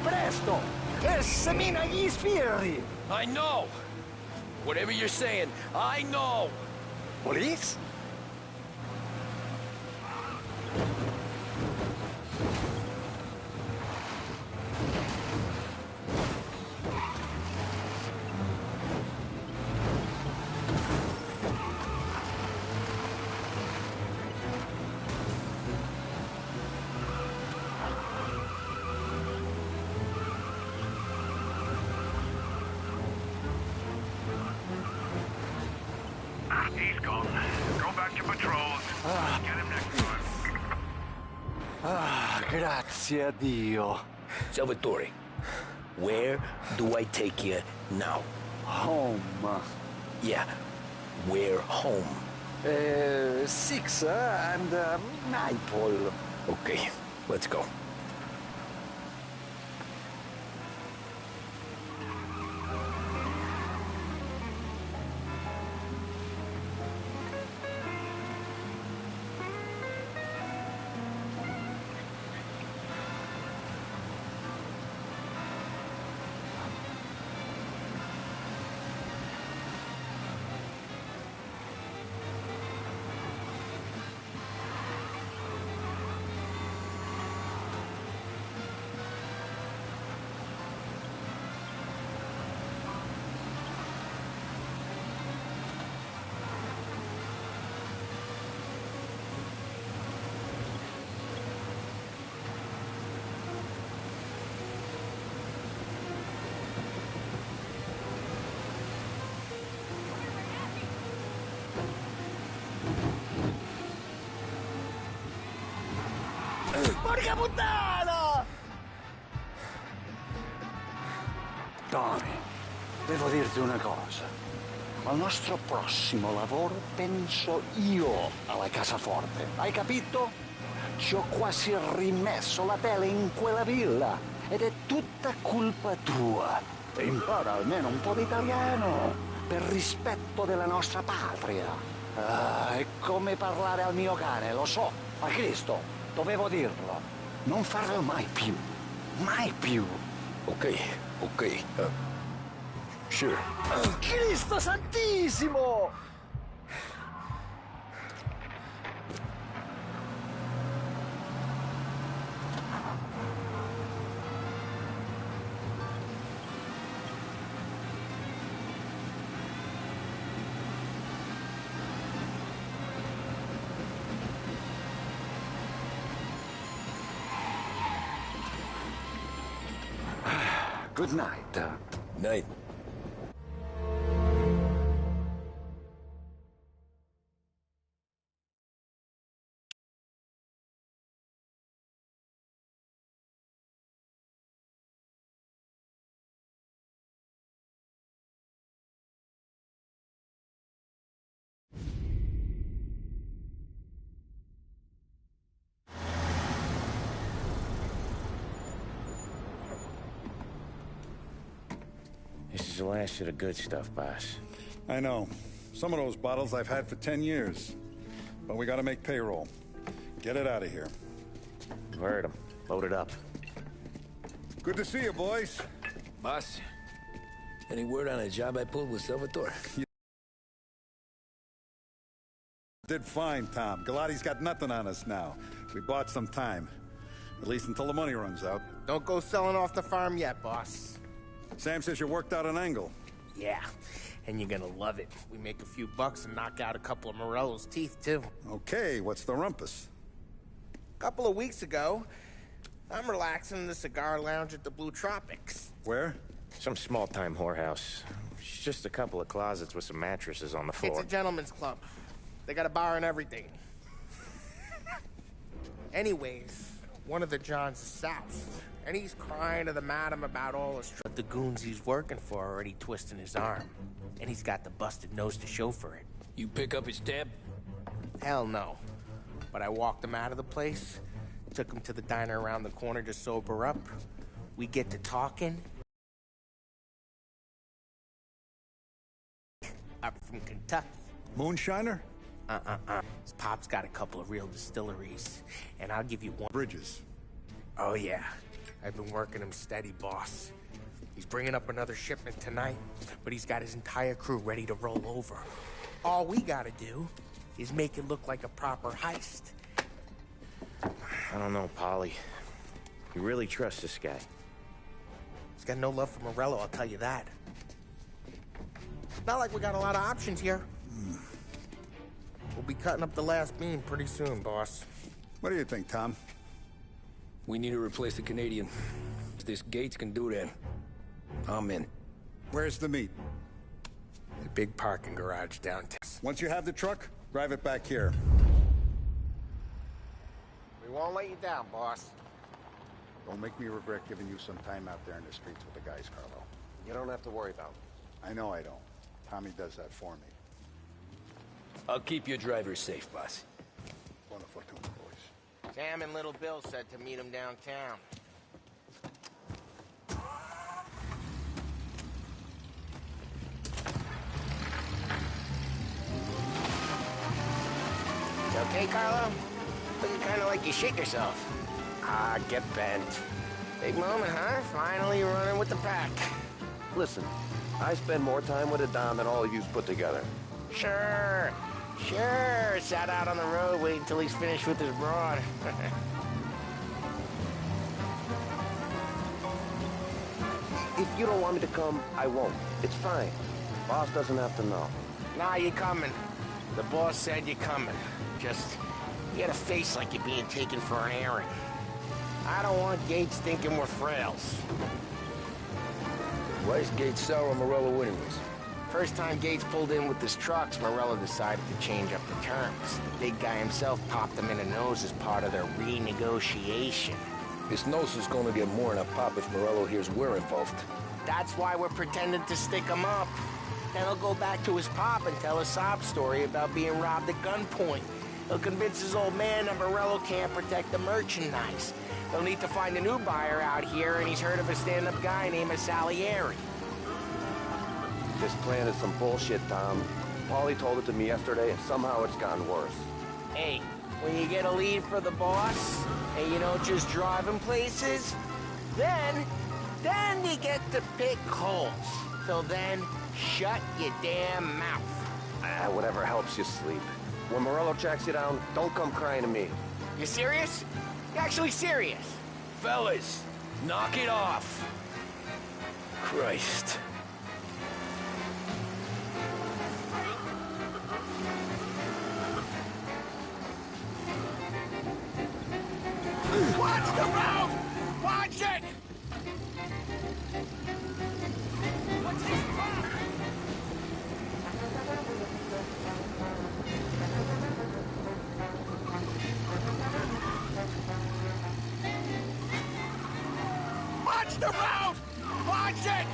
Presto! E semina gli sbirri! I know! Whatever you're saying, I know! Police? patrols. Get him next time. Grazie a Dio. Salvatore, where do I take you now? Home. Yeah, where home? 6 and Maple. Okay, let's go. Porca puttana! Tony, devo dirti una cosa. Al nostro prossimo lavoro penso io alla cassaforte. Hai capito? Ci ho quasi rimesso la pelle in quella villa. Ed è tutta colpa tua. E impara almeno un po' di italiano. Per rispetto della nostra patria. È come parlare al mio cane, lo so. Ma Cristo, dovevo dirlo. Non farlo mai più. Mai più. Ok. Sure. Cristo santissimo! Good night. Night. This is the last of the good stuff, boss. I know. Some of those bottles I've had for 10 years. But we gotta make payroll. Get it out of here. You've heard him. Load it up. Good to see you, boys. Boss, any word on a job I pulled with Salvatore? You did fine, Tom. Galati's got nothing on us now. We bought some time. At least until the money runs out. Don't go selling off the farm yet, boss. Sam says you worked out an angle. Yeah, and you're gonna love it. We make a few bucks and knock out a couple of Morello's teeth, too. Okay, what's the rumpus? A couple of weeks ago, I'm relaxing in the cigar lounge at the Blue Tropics. Where? Some small-time whorehouse. It's just a couple of closets with some mattresses on the floor. It's a gentleman's club. They got a bar and everything. Anyways, one of the Johns is south, and he's crying to the madam about all the goons he's working for are already twisting his arm. And he's got the busted nose to show for it. You pick up his tab? Hell no. But I walked him out of the place, took him to the diner around the corner to sober up. We get to talking. Up from Kentucky. Moonshiner? His pop's got a couple of real distilleries, and I'll give you one. Bridges. Oh, yeah. I've been working him steady, boss. He's bringing up another shipment tonight, but he's got his entire crew ready to roll over. All we gotta do is make it look like a proper heist. I don't know, Polly. You really trust this guy? He's got no love for Morello, I'll tell you that. Not like we got a lot of options here. We'll be cutting up the last beam pretty soon, boss. What do you think, Tom? We need to replace the Canadian. If this Gates can do that, I'm in. Where's the meat? The big parking garage downtown. Once you have the truck, Drive it back here. We won't let you down, boss. Don't make me regret giving you some time out there in the streets with the guys, Carlo. You don't have to worry about it. I know I don't. Tommy does that for me. I'll keep your driver safe, boss. Buona fortuna, boys. Sam and Little Bill said to meet him downtown. You okay, Carlo? Looking kind of like you shit yourself. Ah, get bent. Big moment, huh? Finally running with the pack. Listen, I spend more time with a Don than all of yous put together. Sure. Sat out on the road waiting till he's finished with his broad. If you don't want me to come, I won't. It's fine. Boss doesn't have to know. Nah, you coming. The boss said you're coming. Just, you got a face like you're being taken for an errand. I don't want Gates thinking we're frails. Why is Gates sour on Morello anyways? First time Gates pulled in with his trucks, Morello decided to change up the terms. The big guy himself popped him in the nose as part of their renegotiation. His nose is gonna get more in a pop if Morello hears we're involved. That's why we're pretending to stick him up. Then he'll go back to his pop and tell a sob story about being robbed at gunpoint. He'll convince his old man that Morello can't protect the merchandise. They'll need to find a new buyer out here, and he's heard of a stand-up guy named Salieri. This plan is some bullshit, Tom. Paulie told it to me yesterday, and somehow it's gotten worse. Hey, when you get a lead for the boss, and you don't just drive him places, then you get to pick holes. Till then, shut your damn mouth. Whatever helps you sleep. When Morello tracks you down, don't come crying to me. You serious? You actually serious? Fellas, knock it off. Christ. Watch the road! Watch it! What's his problem? Watch the road! Watch it!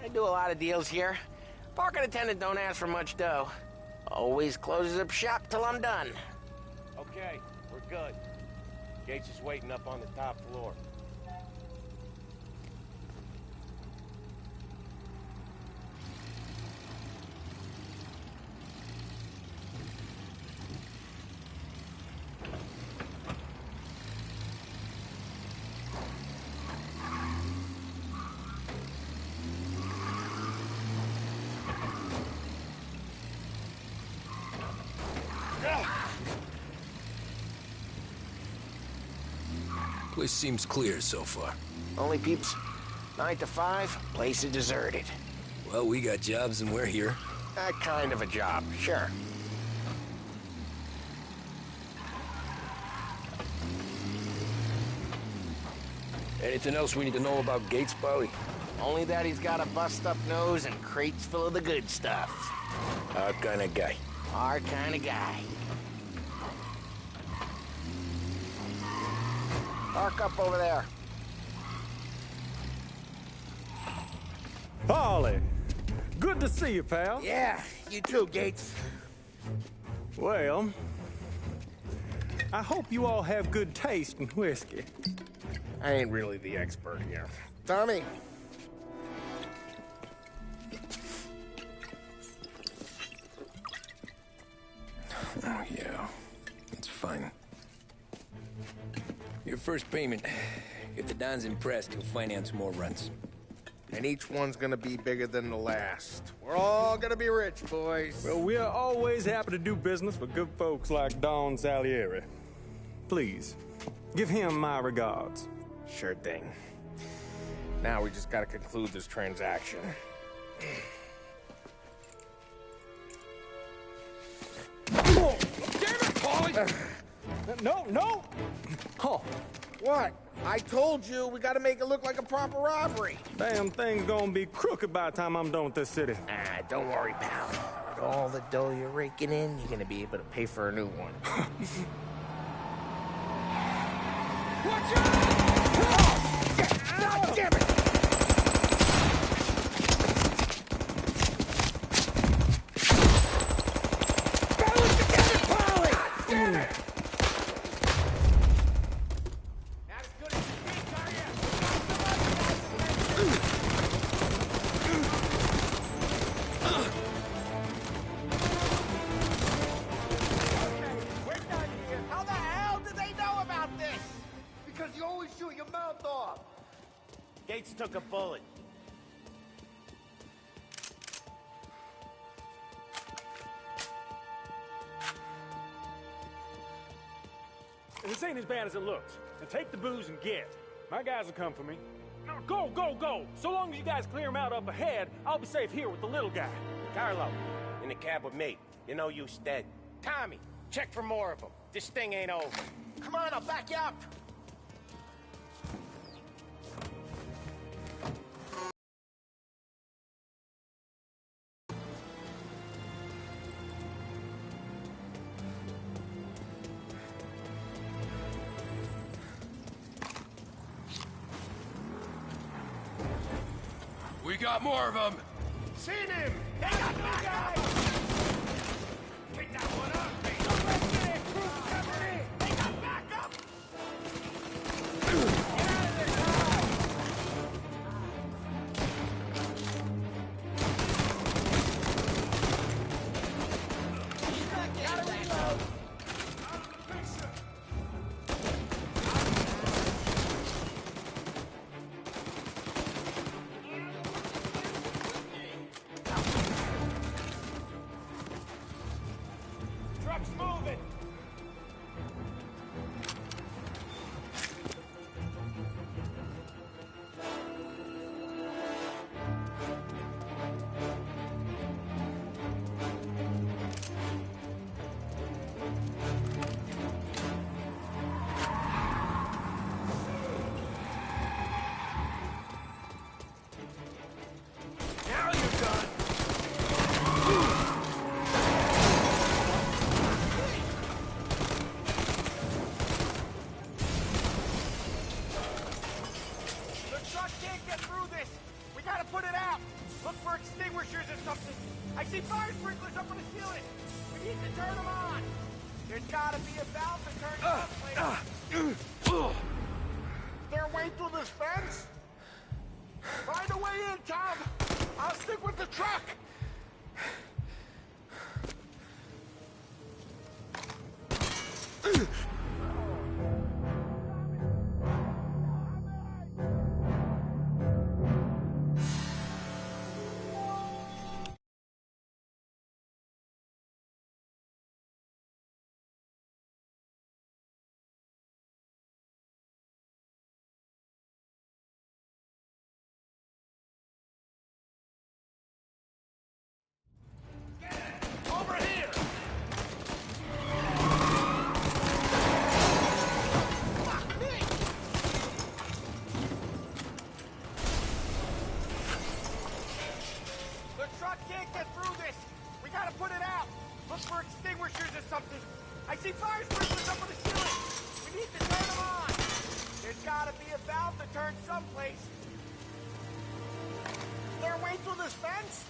I do a lot of deals here. Parking attendant don't ask for much dough. Always closes up shop till I'm done. Okay, we're good. Gates is waiting up on the top floor. Place seems clear so far. Only peeps, 9 to 5, place is deserted. Well, we got jobs and we're here. That kind of a job, sure. Anything else we need to know about Gates, Paulie? Only that he's got a bust-up nose and crates full of the good stuff. Our kind of guy. Our kind of guy. Park up over there. Paulie, good to see you, pal. Yeah, you too, Gates. Well, I hope you all have good taste in whiskey. I ain't really the expert here. Tommy. Oh, yeah. It's fine. Your first payment. If the Don's impressed, he'll finance more runs. And each one's gonna be bigger than the last. We're all gonna be rich, boys. Well, we are always happy to do business with good folks like Don Salieri. Please, give him my regards. Sure thing. Now we just gotta conclude this transaction. Oh, damn it, Paulie! No! Oh. What? I told you, we gotta make it look like a proper robbery. Damn thing's gonna be crooked by the time I'm done with this city. Don't worry, pal. With all the dough you're raking in, you're gonna be able to pay for a new one. Watch out! Oh, shit! God damn it! Balance together, Polly! God damn it! Not as good as you think, are ya? Okay, we're done here. How the hell did they know about this? Because you always shoot your mouth off. Gates took a bullet. This ain't as bad as it looks. Now take the booze and get. My guys will come for me. No, go, go, go! So long as you guys clear him out up ahead, I'll be safe here with the little guy. Carlo, in the cab with me. You know you stead. Tommy, check for more of them. This thing ain't over. Come on, I'll back you up. We got more of them. Seen him! They got my guy! Pick that one up, mate. Don't let get it! Crew's coming in! They got backup! Get out of there now! Gotta reload! Out of the picture! Truck's moving. Now you're done! The truck can't get through this! We gotta put it out! Look for extinguishers or something! I see fire sprinklers up on the ceiling! We need to turn them on! There's gotta be a valve to turn it on, Is there a way through this fence? Find a way in, Tom! I'll stick with the truck! Over here! Fuck me! The truck can't get through this! We gotta put it out! Look for extinguishers or something! I see fire sprinklers up on the ceiling! We need to turn them on! There's gotta be a valve to turn someplace! Is there a way through this fence?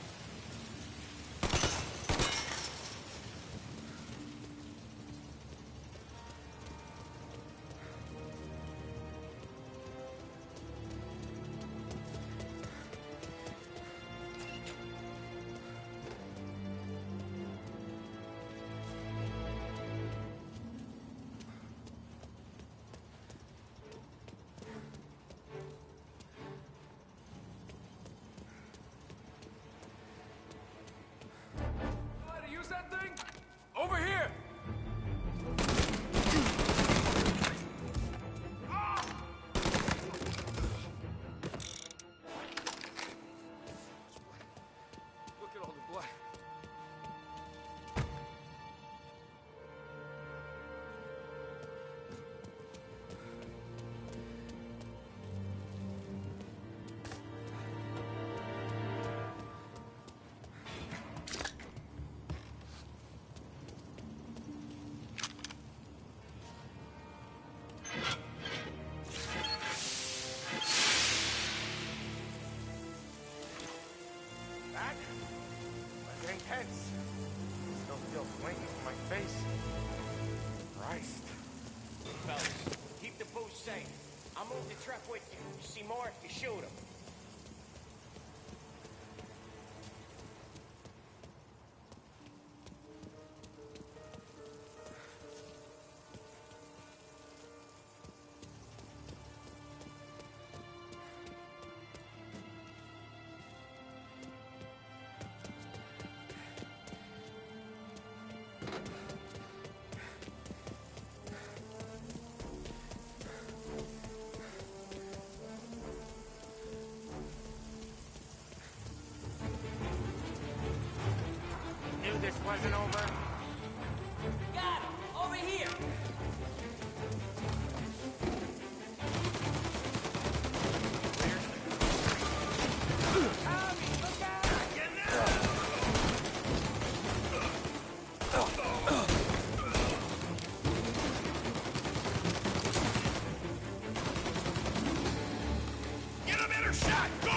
That was intense. Still feel flames on my face. Christ. Fellas, keep the booth safe. I'll move the truck with you. You see more, you shoot him. Knew this wasn't over. Got him! Over here! Get a better shot! Go!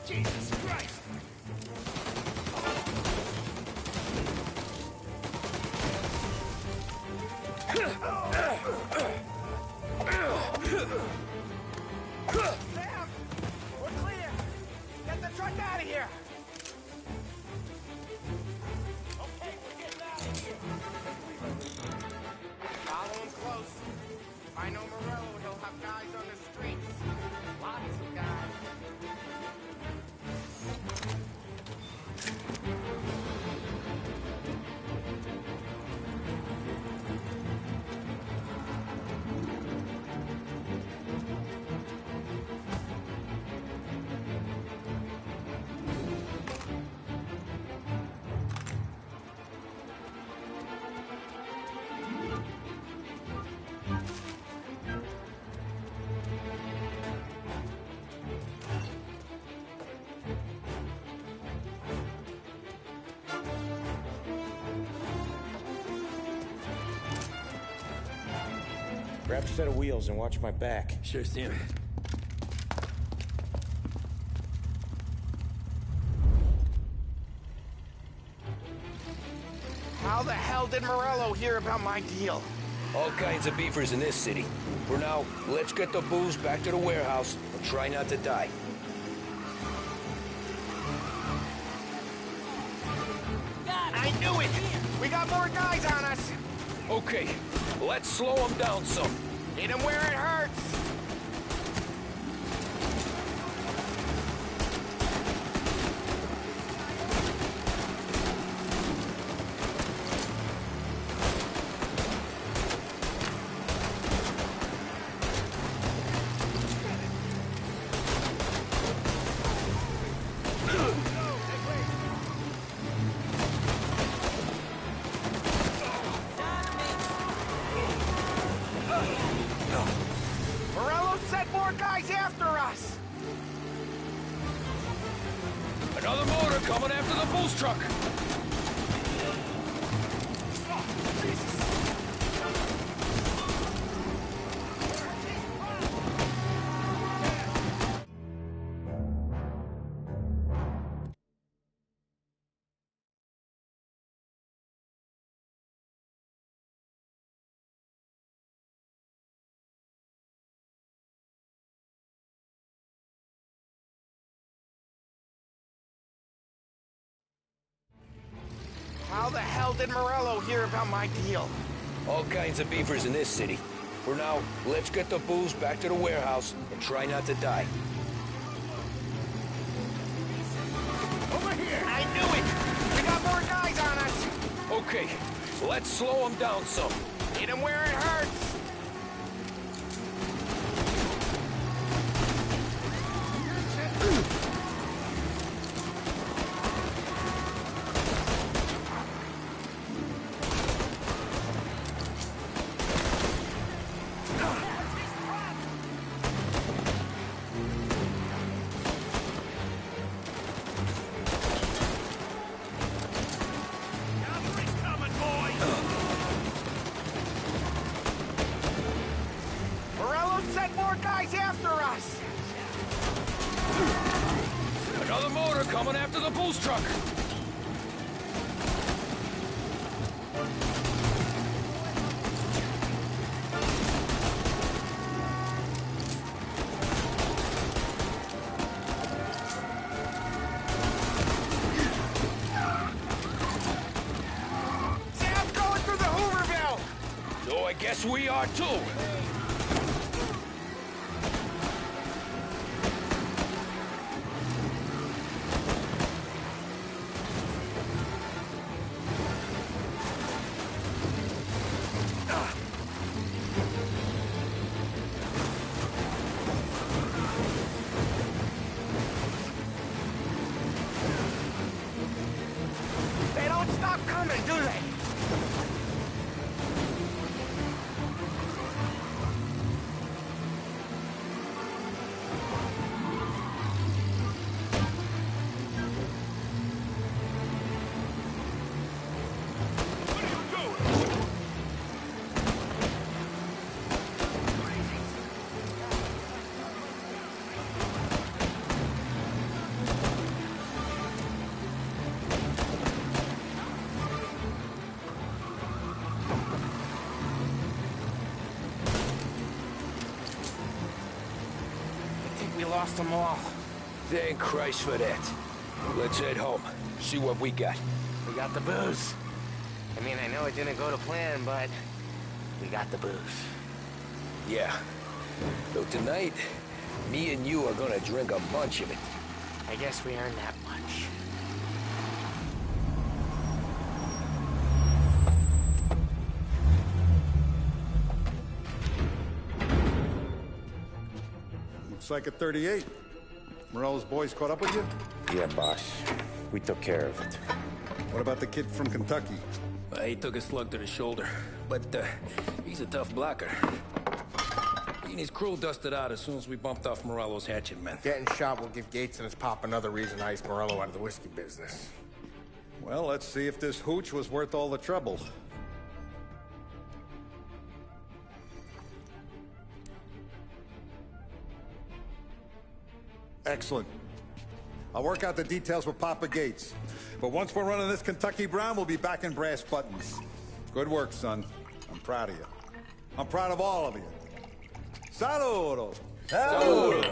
Jesus Christ! Sam! We're clear! Get the truck out of here! Okay, we're getting out of here! Follow him close. If I know Morello, he'll have guys on the streets. Lots of guys. Grab a set of wheels and watch my back. Sure thing. How the hell did Morello hear about my deal? All kinds of beefers in this city. For now, let's get the booze back to the warehouse and try not to die. I knew it! We got more guys on us! Okay, let's slow them down some. Hit him where it hurts! Morello sent more guys after us! Another motor coming after the booze truck. How the hell did Morello hear about my deal? All kinds of beefers in this city. For now, let's get the booze back to the warehouse and try not to die. Over here! I knew it! We got more guys on us! Okay, let's slow them down some. Hit him where it hurts! Morello sent more guys after us! Another motor coming after the boost truck. Sam's going through the Hooverville! So I guess we are too. They don't stop coming, do they? I think we lost them all. Thank Christ for that. Let's head home. See what we got. We got the booze. I mean, I know it didn't go to plan, but we got the booze. Yeah. So tonight, me and you are gonna drink a bunch of it. I guess we earned that much. Looks like a 38. Morello's boys caught up with you? Yeah, boss. We took care of it. What about the kid from Kentucky? He took a slug to the shoulder, but he's a tough blocker. He and his crew dusted out as soon as we bumped off Morello's hatchet men. Getting shot will give Gates and his pop another reason to ice Morello out of the whiskey business. Well, let's see if this hooch was worth all the trouble. Excellent. I'll work out the details with Papa Gates. But once we're running this Kentucky Brown, we'll be back in brass buttons. Good work, son. I'm proud of you. I'm proud of all of you. Saludo! Saludo!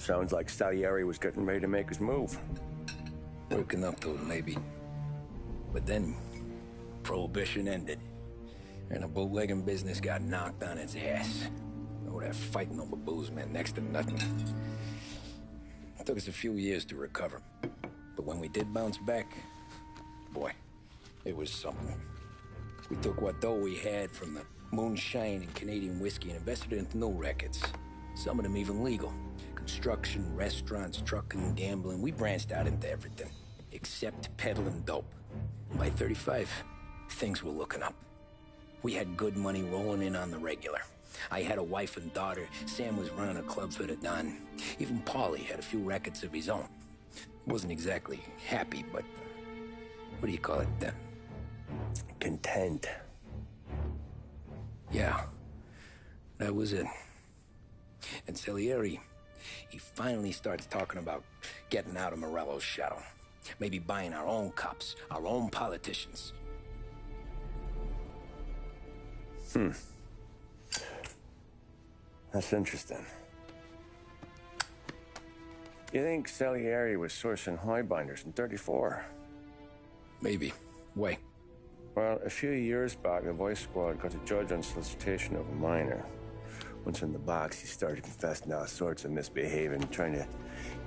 Sounds like Salieri was getting ready to make his move. Working up to it, maybe. But then, Prohibition ended. And the bootlegging business got knocked on its ass. Oh, that fighting over booze meant next to nothing. It took us a few years to recover. But when we did bounce back, boy, it was something. We took what dough we had from the moonshine and Canadian whiskey and invested it into new rackets. Some of them even legal. Construction, restaurants, trucking, gambling. We branched out into everything, except peddling dope. And by 35, things were looking up. We had good money rolling in on the regular. I had a wife and daughter. Sam was running a club for the Don. Even Paulie had a few rackets of his own. He wasn't exactly happy, but what do you call it? Content. Yeah, that was it. And Salieri, he finally starts talking about getting out of Morello's shadow. Maybe buying our own cops, our own politicians. That's interesting. You think Salieri was sourcing highbinders in 34? Maybe. Why? Well, a few years back, the Vice Squad got a judge on solicitation of a minor. Once in the box, he started confessing all sorts of misbehaving, trying to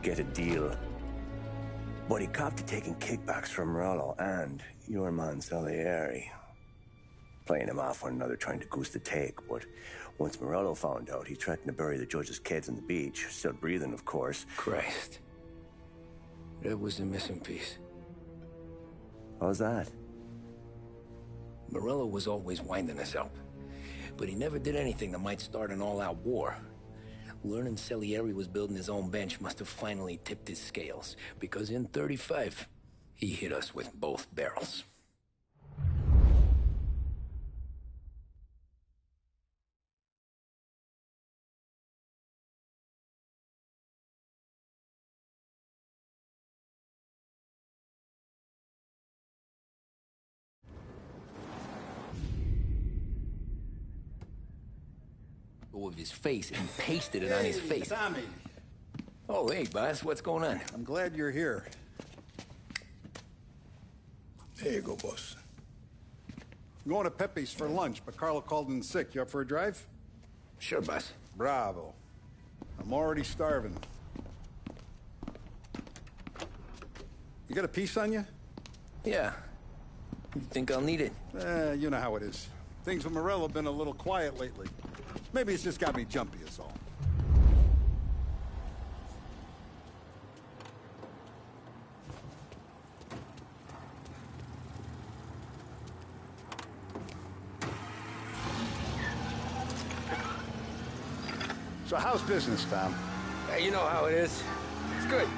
get a deal. But he copped to taking kickbacks from Morello and your man Salieri. Playing him off one another, trying to goose the take. But once Morello found out, he threatened to bury the judge's kids on the beach. Still breathing, of course. Christ. That was the missing piece. How's that? Morello was always winding us up. But he never did anything that might start an all-out war. Learning Salieri was building his own bench must have finally tipped his scales. Because in 35, he hit us with both barrels. Of his face and pasted it on his face. Tommy. Oh, hey, boss. What's going on? I'm glad you're here. There you go, boss. I'm going to Pepe's for lunch, but Carlo called in sick. You up for a drive? Sure, boss. Bravo. I'm already starving. You got a piece on you? Yeah. You think I'll need it? You know how it is. Things with Morello have been a little quiet lately. Maybe it's just got me jumpy, is all. So how's business, Tom? Hey, you know how it is. It's good.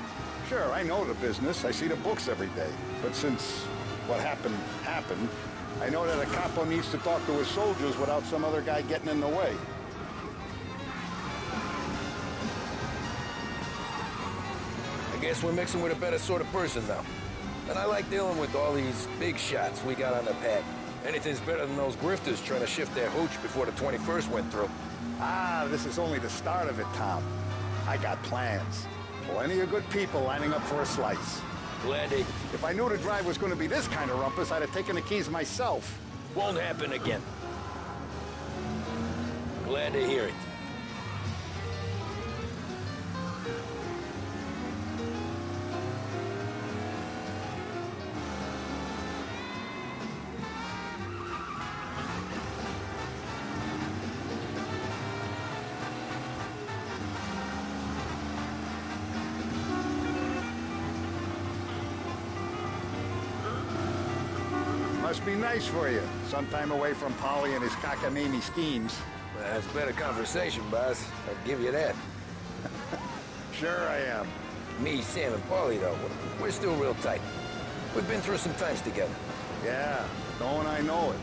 Sure, I know the business. I see the books every day. But since what happened, I know that a capo needs to talk to his soldiers without some other guy getting in the way. I guess we're mixing with a better sort of person now. And I like dealing with all these big shots we got on the pad. Anything's better than those grifters trying to shift their hooch before the 21st went through. Ah, this is only the start of it, Tom. I got plans. Plenty of good people lining up for a slice. Glad they... If I knew the drive was going to be this kind of rumpus, I'd have taken the keys myself. Won't happen again. Glad to hear it. Must be nice for you. Some time away from Polly and his cockamamie schemes. That's better conversation, boss. I'll give you that. Sure I am. Me, Sam, and Paulie, though, we're still real tight. We've been through some times together. Yeah, don't I know it.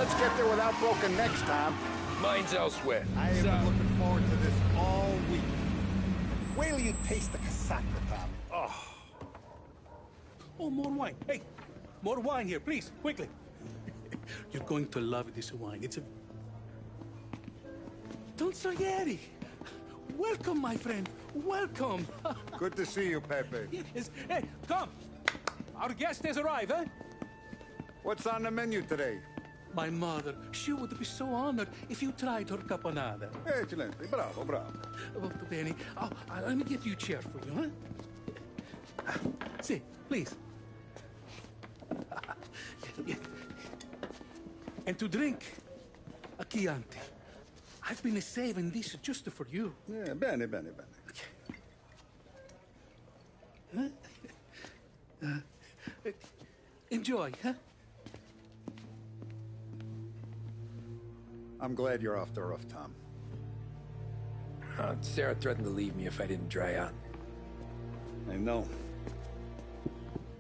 let's get there without broken necks, Tom. Mine's elsewhere. I have been looking forward to this all week. Wait till you taste the casaca, Tom. Oh. Oh, more wine. Hey, more wine here, please, quickly. You're going to love this wine. It's a... Don Salieri. Welcome, my friend. Welcome. Good to see you, Pepe. Yes. Hey, come. Our guest has arrived, eh? What's on the menu today? My mother, she would be so honored if you tried her caponata. Excellent. Bravo, bravo. Molto bene. Oh, let me get you a chair for you, huh? See, please. And to drink, a Chianti. I've been saving this just for you. Yeah, bene, bene, bene. Enjoy, huh? I'm glad you're off the roof, Tom. Sarah threatened to leave me if I didn't dry out. I know.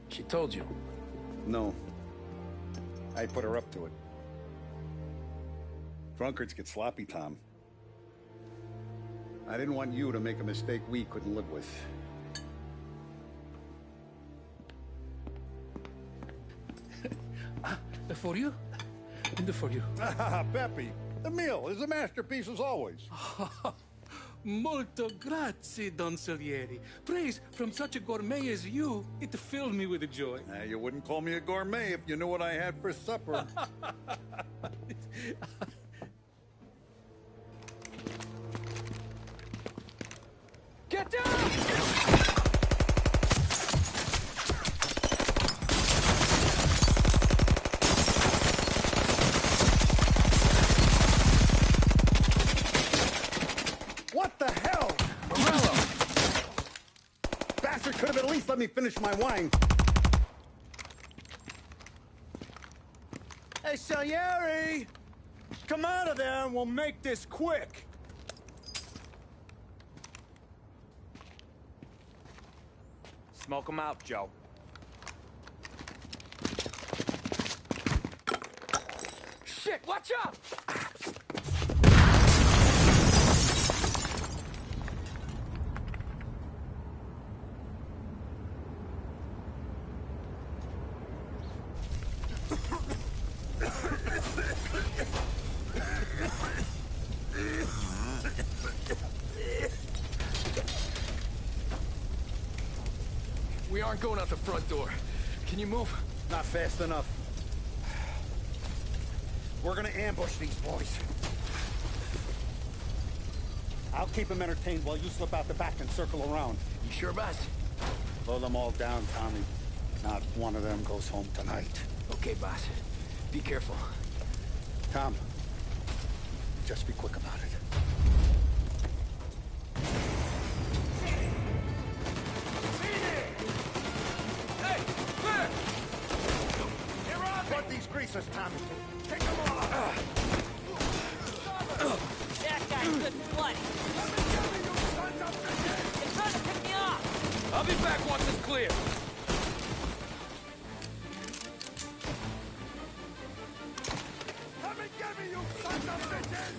She told you? No. I put her up to it. Drunkards get sloppy, Tom. I didn't want you to make a mistake we couldn't live with. For you? And for you. Pepe, the meal is a masterpiece as always. Molto grazie, Don Salieri. Praise from such a gourmet as you, it filled me with joy. You wouldn't call me a gourmet if you knew what I had for supper. Get down! What the hell? Morello! Bastard could have at least let me finish my wine. Hey, Salieri! Come out of there and we'll make this quick. Smoke him out, Joe. Shit, watch out! We aren't going out the front door. Can you move? Not fast enough. We're gonna ambush these boys. I'll keep them entertained while you slip out the back and circle around. You sure, boss? Blow them all down, Tommy. Not one of them goes home tonight. Okay, boss. Be careful. Tom, just be quick about it. Plug these greasers, Tommy. Take them all out. That guy's good and bloody. They're trying to pick me off. I'll be back once it's clear. Come and get me, you sons of bitches!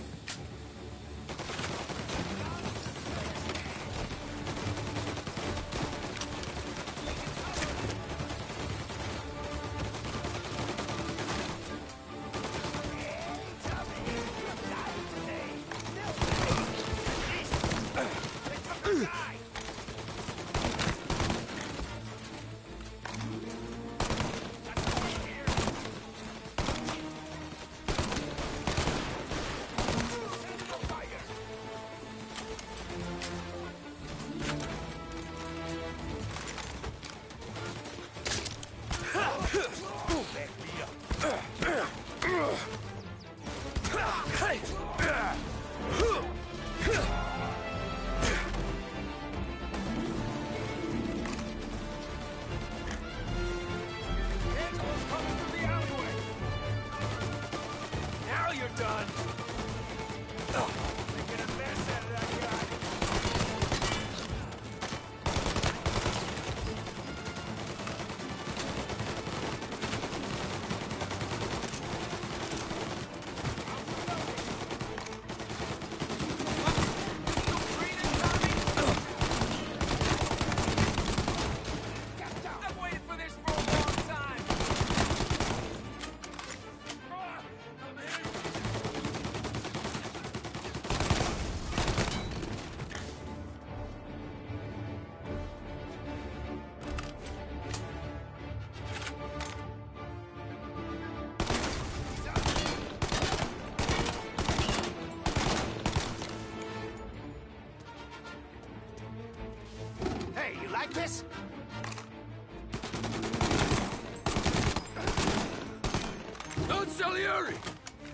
Salieri!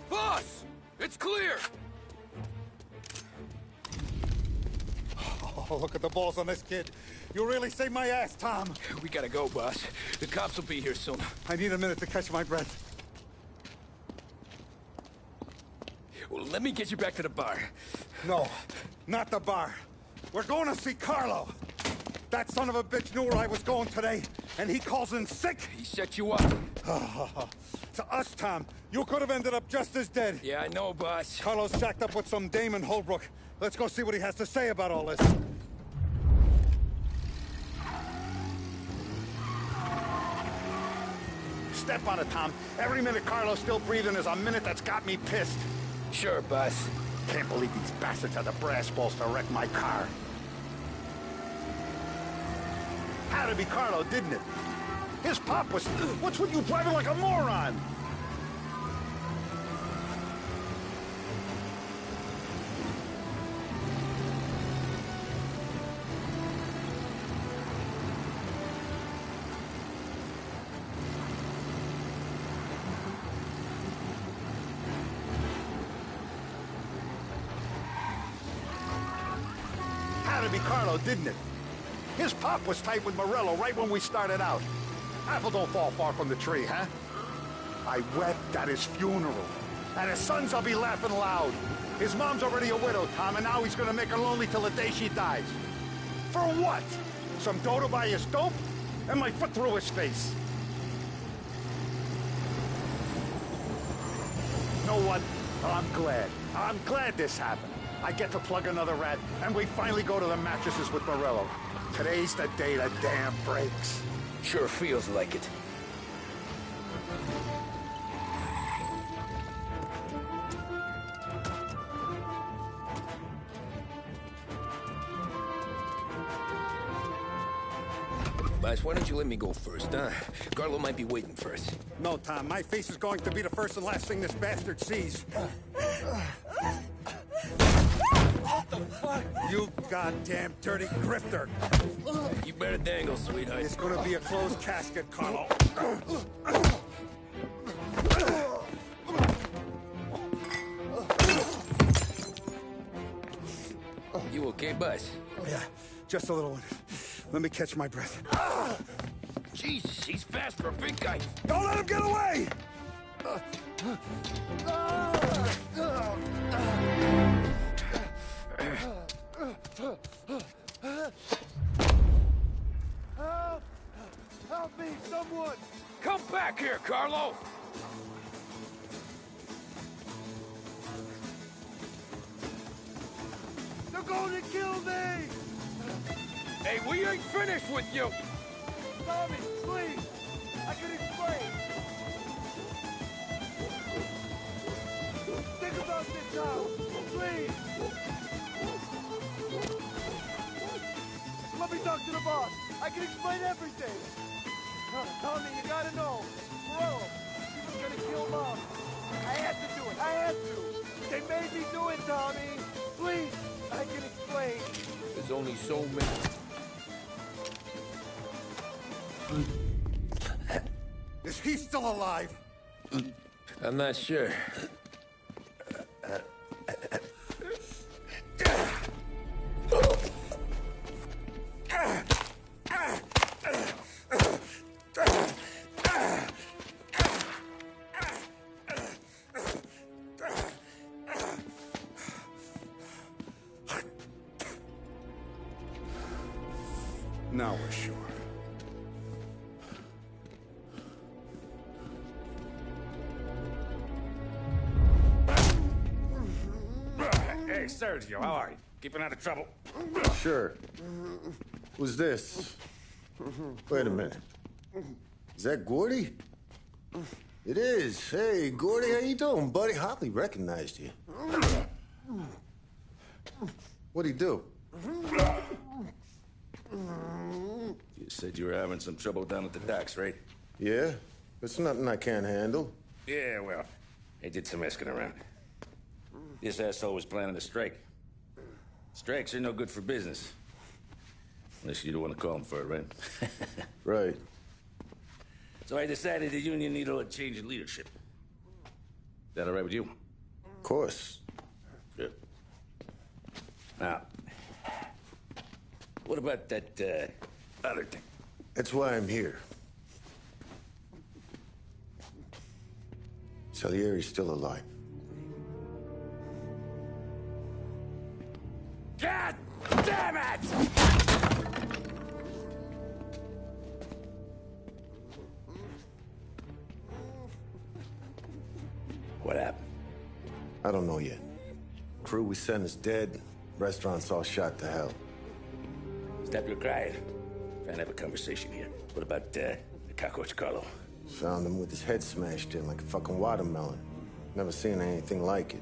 Boss! It's clear! Oh, look at the balls on this kid. You really saved my ass, Tom. We gotta go, boss. The cops will be here soon. I need a minute to catch my breath. Well, let me get you back to the bar. No, not the bar. We're going to see Carlo. That son of a bitch knew where I was going today, and he calls in sick. He set you up. To us, Tom, you could have ended up just as dead. Yeah, I know, boss. Carlo's shacked up with some dame in Holbrook. Let's go see what he has to say about all this. Step on it, Tom. Every minute Carlo's still breathing is a minute that's got me pissed. Sure, boss. Can't believe these bastards had the brass balls to wreck my car. Had to be Carlo, didn't it? His pop was... What's with you driving like a moron? Had to be Carlo, didn't it? His pop was tight with Morello right when we started out. Apple don't fall far from the tree, huh? I wept at his funeral. At his son's, I'll be laughing loud. His mom's already a widow, Tom, and now he's gonna make her lonely till the day she dies. For what? Some dough to buy his dope? And my foot through his face. Know what? I'm glad. I'm glad this happened. I get to plug another rat, and we finally go to the mattresses with Morello. Today's the day the dam breaks. Sure feels like it. Boss, why don't you let me go first, huh? Carlo might be waiting for us. No, Tom. My face is going to be the first and last thing this bastard sees. What the fuck? You goddamn dirty grifter. You better dangle, sweetheart. It's gonna be a closed casket, Carlo. You okay, boss? Yeah, just a little one. Let me catch my breath. Jesus, he's fast for a big guy. Don't let him get away! Help me, someone! Come back here, Carlo! They're going to kill me! Hey, we ain't finished with you! Tommy, please! I can explain! Think about this now! Please! Let me talk to the boss! I can explain everything! Tommy, you gotta know! Morello, he was gonna kill Mom! I had to do it! I had to! They made me do it, Tommy! Please! I can explain! There's only so many... Is he still alive? I'm not sure. Now we're sure. Hey, Sergio, how are you? Keeping out of trouble? Sure. Who's this? Wait a minute. Is that Gordy? It is. Hey, Gordy, how you doing, buddy? Hardly recognized you. What'd he do? You said you were having some trouble down at the docks, right? Yeah? It's nothing I can't handle. Yeah, well, I did some asking around. This asshole was planning a strike. Strikes are no good for business. Unless you don't want to call him for it, right? Right. So I decided the union needed a change in leadership. that all right with you? Of course. Good. Now, what about that, other thing? That's why I'm here. Salieri's still alive. God damn it! What happened? I don't know yet. Crew we sent is dead. Restaurant's all shot to hell. Stop your crying. Trying to have a conversation here. What about, the cockroach Carlo? Found him with his head smashed in like a fucking watermelon. Never seen anything like it.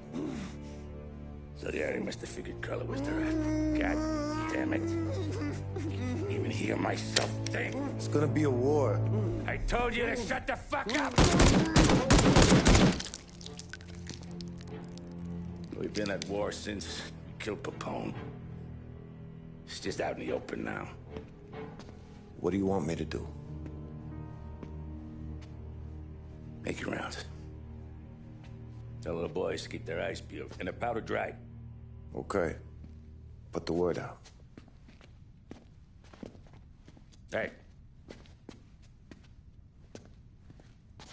So the area must have figured Carlo was the rat. God damn it. Didn't even hear myself think. It's gonna be a war. I told you to shut the fuck up! We've been at war since we killed Capone. It's just out in the open now. What do you want me to do? Make your rounds. Tell the boys to keep their eyes peeled and their powder dry. Okay. Put the word out. Hey.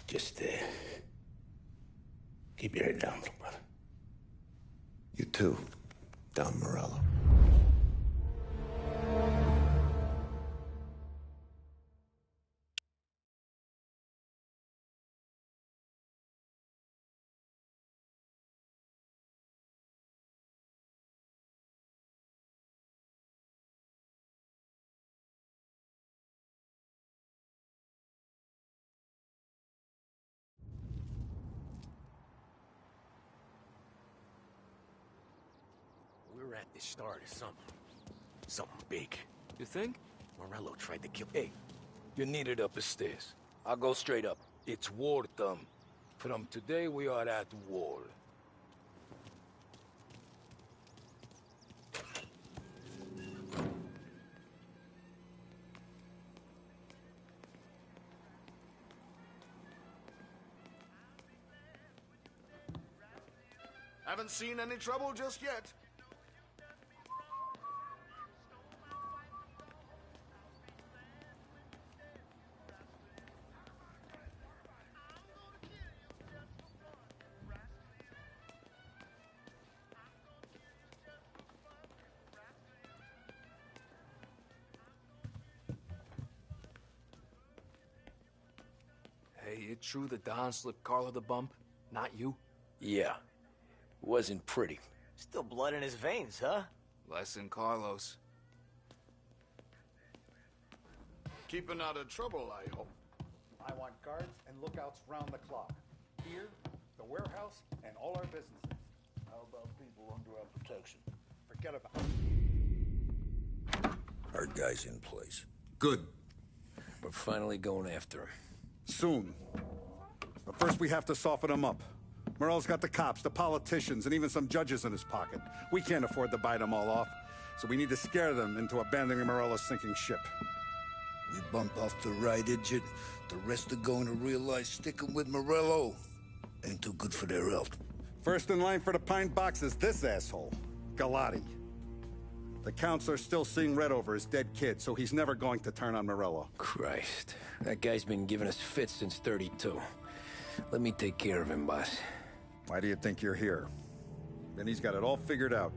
Just, keep your head down, little brother. You too, Don Morello. We're at the start of something. Something big. You think? Morello tried to kill... Hey, you're needed up the stairs. I'll go straight up. It's war, Thumb. From today, we are at war. Haven't seen any trouble just yet. Hey, it true the Don slipped Carlo the bump? Not you? Yeah. Wasn't pretty. Still blood in his veins, huh? Less than Carlos. Keeping out of trouble, I hope. I want guards and lookouts round the clock. Here, the warehouse, and all our businesses. How about people under our protection? Forget about it. Our guy's in place. Good. We're finally going after him. Soon. But first we have to soften him up. Morello's got the cops, the politicians, and even some judges in his pocket. We can't afford to bite them all off, so we need to scare them into abandoning Morello's sinking ship. We bump off the right idiot. The rest are going to realize sticking with Morello ain't too good for their health. First in line for the pine box is this asshole, Galati. The counselor's still seeing red over his dead kid, so he's never going to turn on Morello. Christ. That guy's been giving us fits since 32. Let me take care of him, boss. Why do you think you're here? Then he's got it all figured out.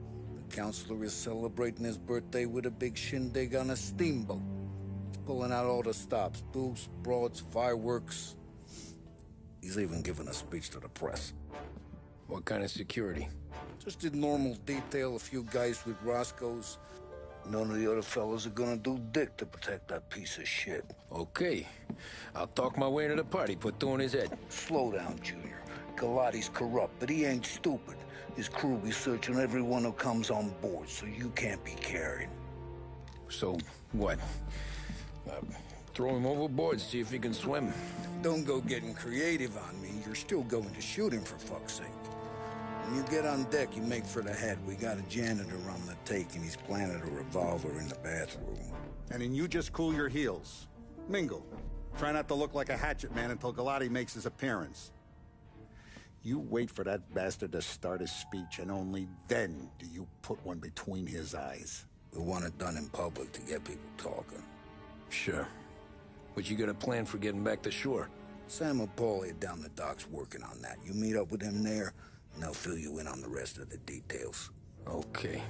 The counselor is celebrating his birthday with a big shindig on a steamboat. He's pulling out all the stops, booze, broads, fireworks. He's even giving a speech to the press. What kind of security? Just in normal detail, a few guys with Roscoe's. None of the other fellas are gonna do dick to protect that piece of shit. Okay. I'll talk my way into the party, put two in his head. Slow down, Junior. Galati's corrupt, but he ain't stupid. His crew be searching everyone who comes on board, so you can't be carried. So, what? Throw him overboard, see if he can swim. Don't go getting creative on me. You're still going to shoot him, for fuck's sake. When you get on deck, you make for the head. We got a janitor on the take, and he's planted a revolver in the bathroom. And then you just cool your heels. Mingle. Try not to look like a hatchet man until Galati makes his appearance. You wait for that bastard to start his speech, and only then do you put one between his eyes. We want it done in public to get people talking. Sure. But you got a plan for getting back to shore? Sam and Paulie are down the docks working on that. You meet up with them there, and they'll fill you in on the rest of the details. Okay.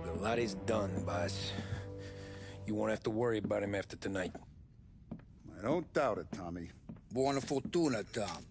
Biglotti's done, boss. You won't have to worry about him after tonight. I don't doubt it, Tommy. Buona fortuna, Tom.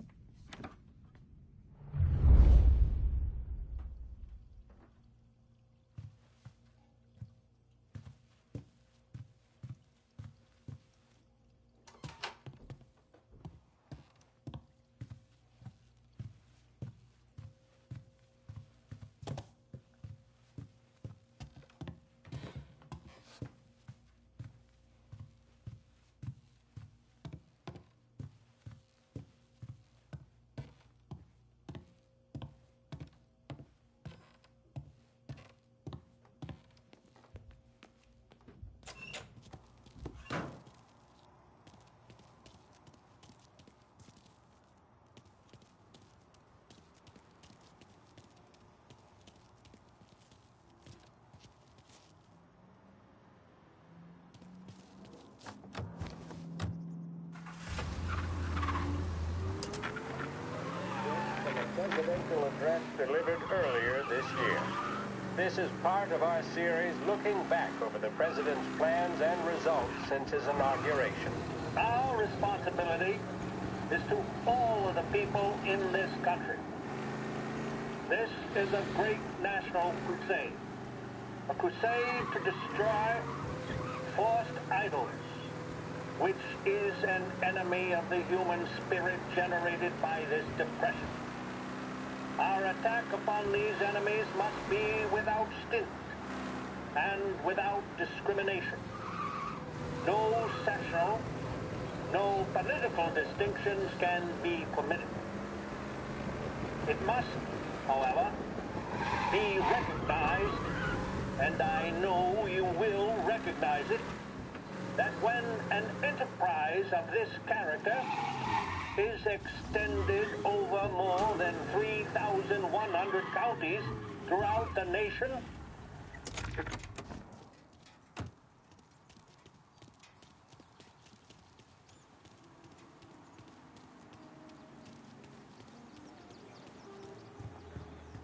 Presidential address delivered earlier this year. This is part of our series looking back over the president's plans and results since his inauguration. Our responsibility is to all of the people in this country. This is a great national crusade. A crusade to destroy forced idleness, which is an enemy of the human spirit generated by this depression. Our attack upon these enemies must be without stint and without discrimination. No sectional, no political distinctions can be permitted. It must, however, be recognized, and I know you will recognize it, that when an enterprise of this character is extended over more than 3,100 counties throughout the nation,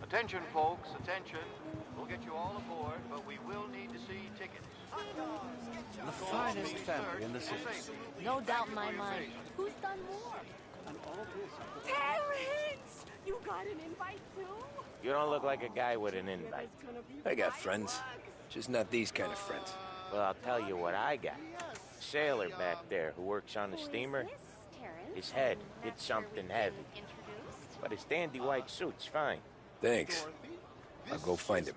Attention, folks, attention. We'll get you all aboard, but we will need to see tickets. The finest family in the city. No doubt in my mind. Who's done more? Terrence! You got an invite too? You don't look like a guy with an invite. I got friends. Just not these kind of friends. Well, I'll tell you what I got. Sailor back there who works on the steamer. His head hit something heavy. But his dandy white suit's fine. Thanks. I'll go find him.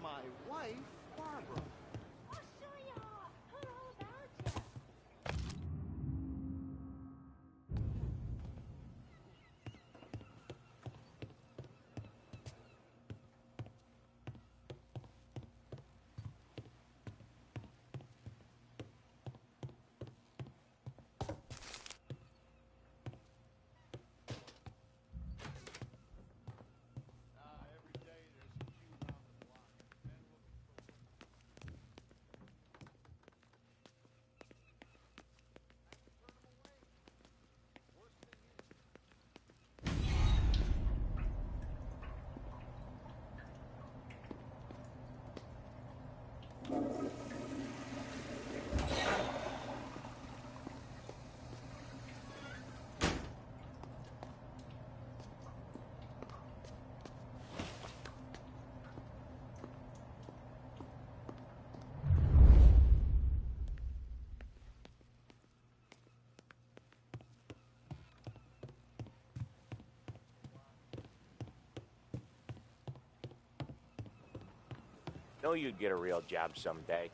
Know you'd get a real job someday.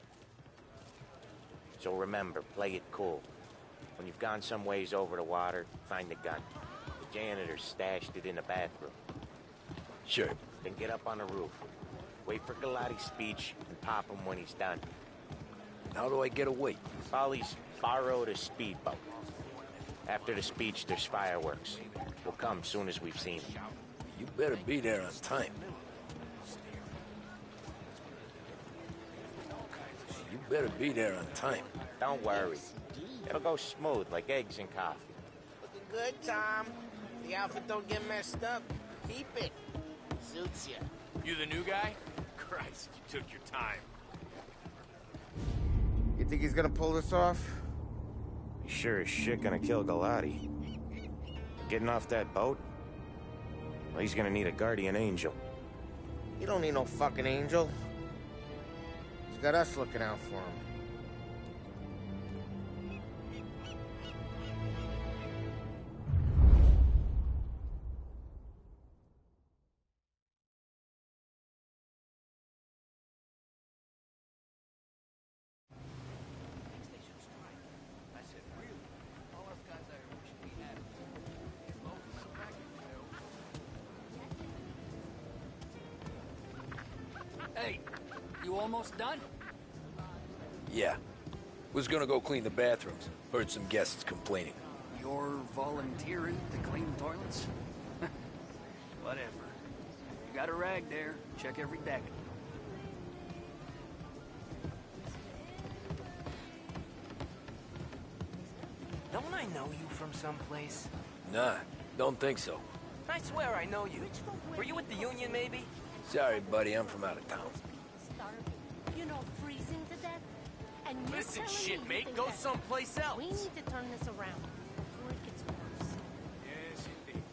So remember, play it cool. When you've gone some ways over the water, find the gun. The janitor stashed it in the bathroom. Sure. Then get up on the roof. Wait for Galati's speech and pop him when he's done. How do I get away? Polly's borrowed a speedboat. After the speech, there's fireworks. We'll come soon as we've seen them. You better be there on time. You better be there on time. Don't worry. It'll go smooth like eggs and coffee. Looking good, Tom. The outfit don't get messed up. Keep it. Suits you. You the new guy? Christ, you took your time. You think he's gonna pull this off? He's sure as shit gonna kill Galati. Getting off that boat? Well, he's gonna need a guardian angel. He don't need no fucking angel. He's got us looking out for him. Hey, you almost done? Yeah. Was gonna go clean the bathrooms. Heard some guests complaining. You're volunteering to clean toilets? Whatever. You got a rag there. Check every deck. Don't I know you from someplace? Nah, don't think so. I swear I know you. Were you with the Union, maybe? Sorry, buddy, I'm from out of town. You know, freezing to death. And you're Listen, telling me shit, you mate, think go that someplace else. We need to turn this around before it gets worse. Yes, indeed.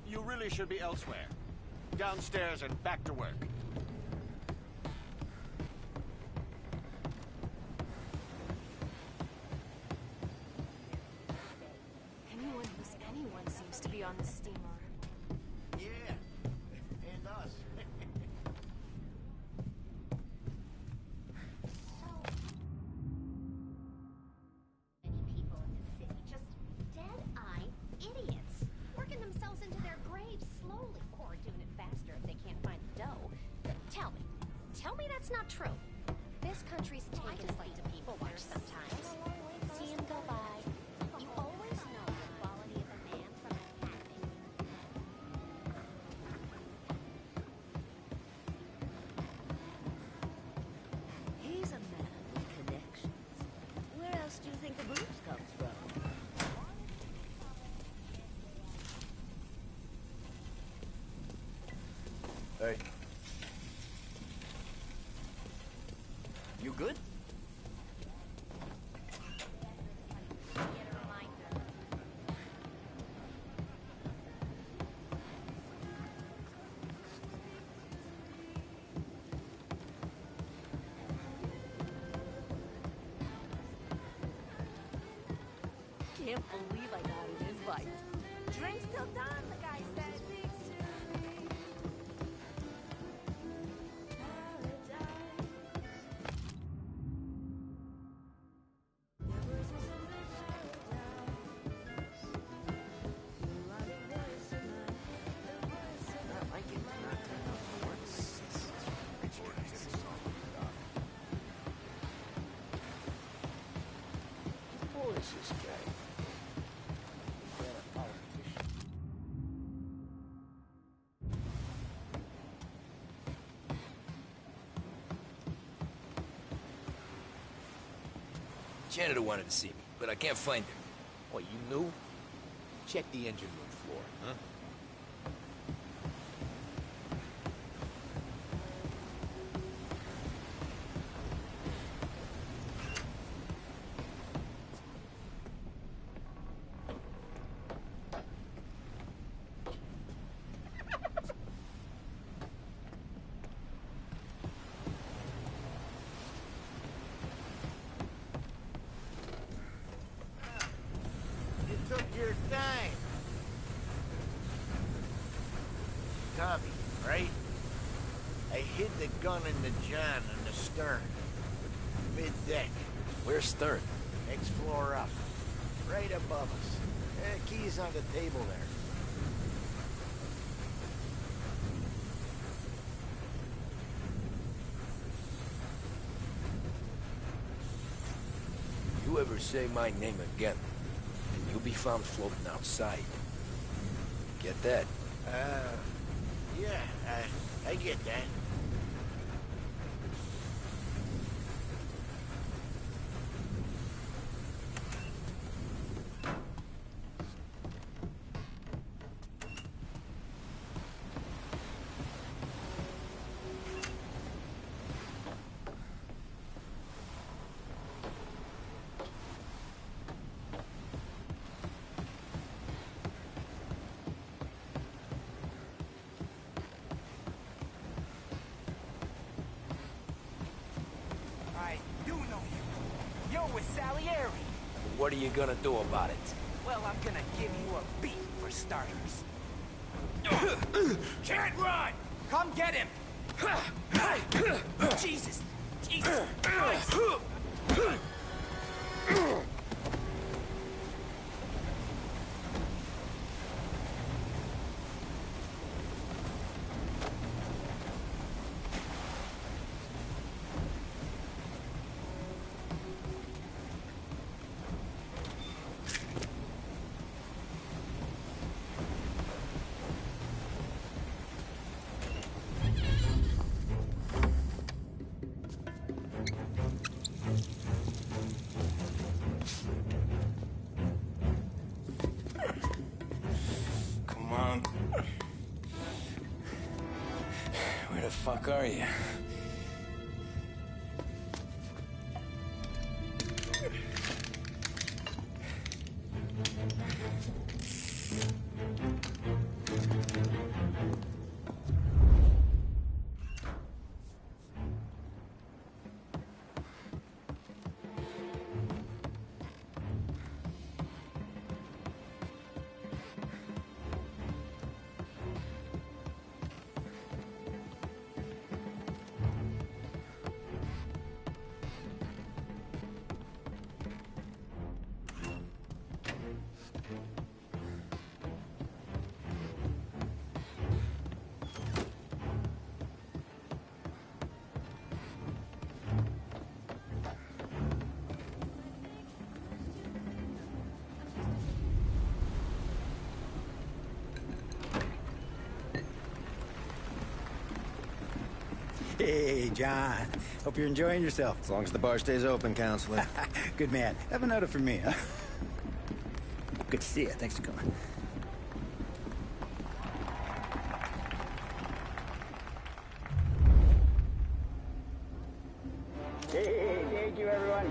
You really should be elsewhere. Downstairs and back to work. Anyone who's anyone seems to be on the steamer. Yeah, and us. People in this city, just dead-eyed idiots, working themselves into their graves slowly, or doing it faster if they can't find the dough. Tell me that's not true. This country's taken flight to people watch sometimes. See him go by. You always know the quality of a man from a happening. He's a man with connections. Where else do you think the booze comes from? Hey. You good? Can't believe I got an invite. Drinks till dawn, the guy said. Who is this guy? Janitor wanted to see me, but I can't find her. What, you knew? Check the engine room floor, huh? John and the John on the stern. Mid-deck. Where's stern? Next floor up. Right above us. Keys on the table there. You ever say my name again, and you'll be found floating outside. Get that? Yeah, I get that. What are you gonna do about it? Well, I'm gonna give you a beat for starters. Can't run! Come get him! Jesus! Jesus Christ! Where the fuck are you? Hey, John. Hope you're enjoying yourself. As long as the bar stays open, counselor. Good man. Have a note for me, huh? Good to see you. Thanks for coming. Hey, thank you, everyone.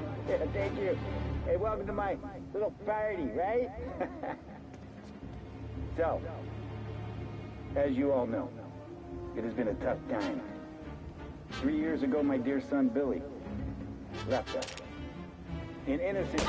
Thank you. Hey, welcome to my little party, right? So, as you all know, it has been a tough time. 3 years ago, my dear son, Billy, left us. An innocent...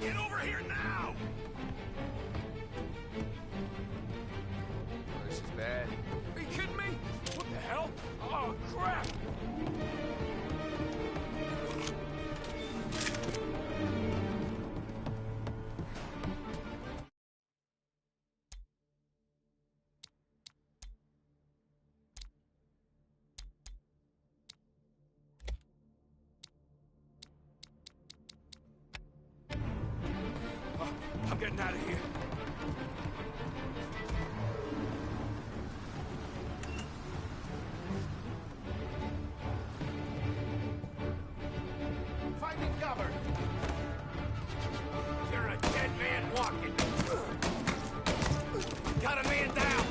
Get over here now! This is bad. Are you kidding me? What the hell? Oh, crap! I'm getting out of here. Finding cover. You're a dead man walking. Got a man down.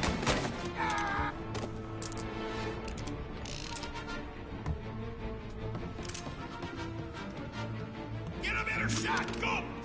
Get a better shot. Go!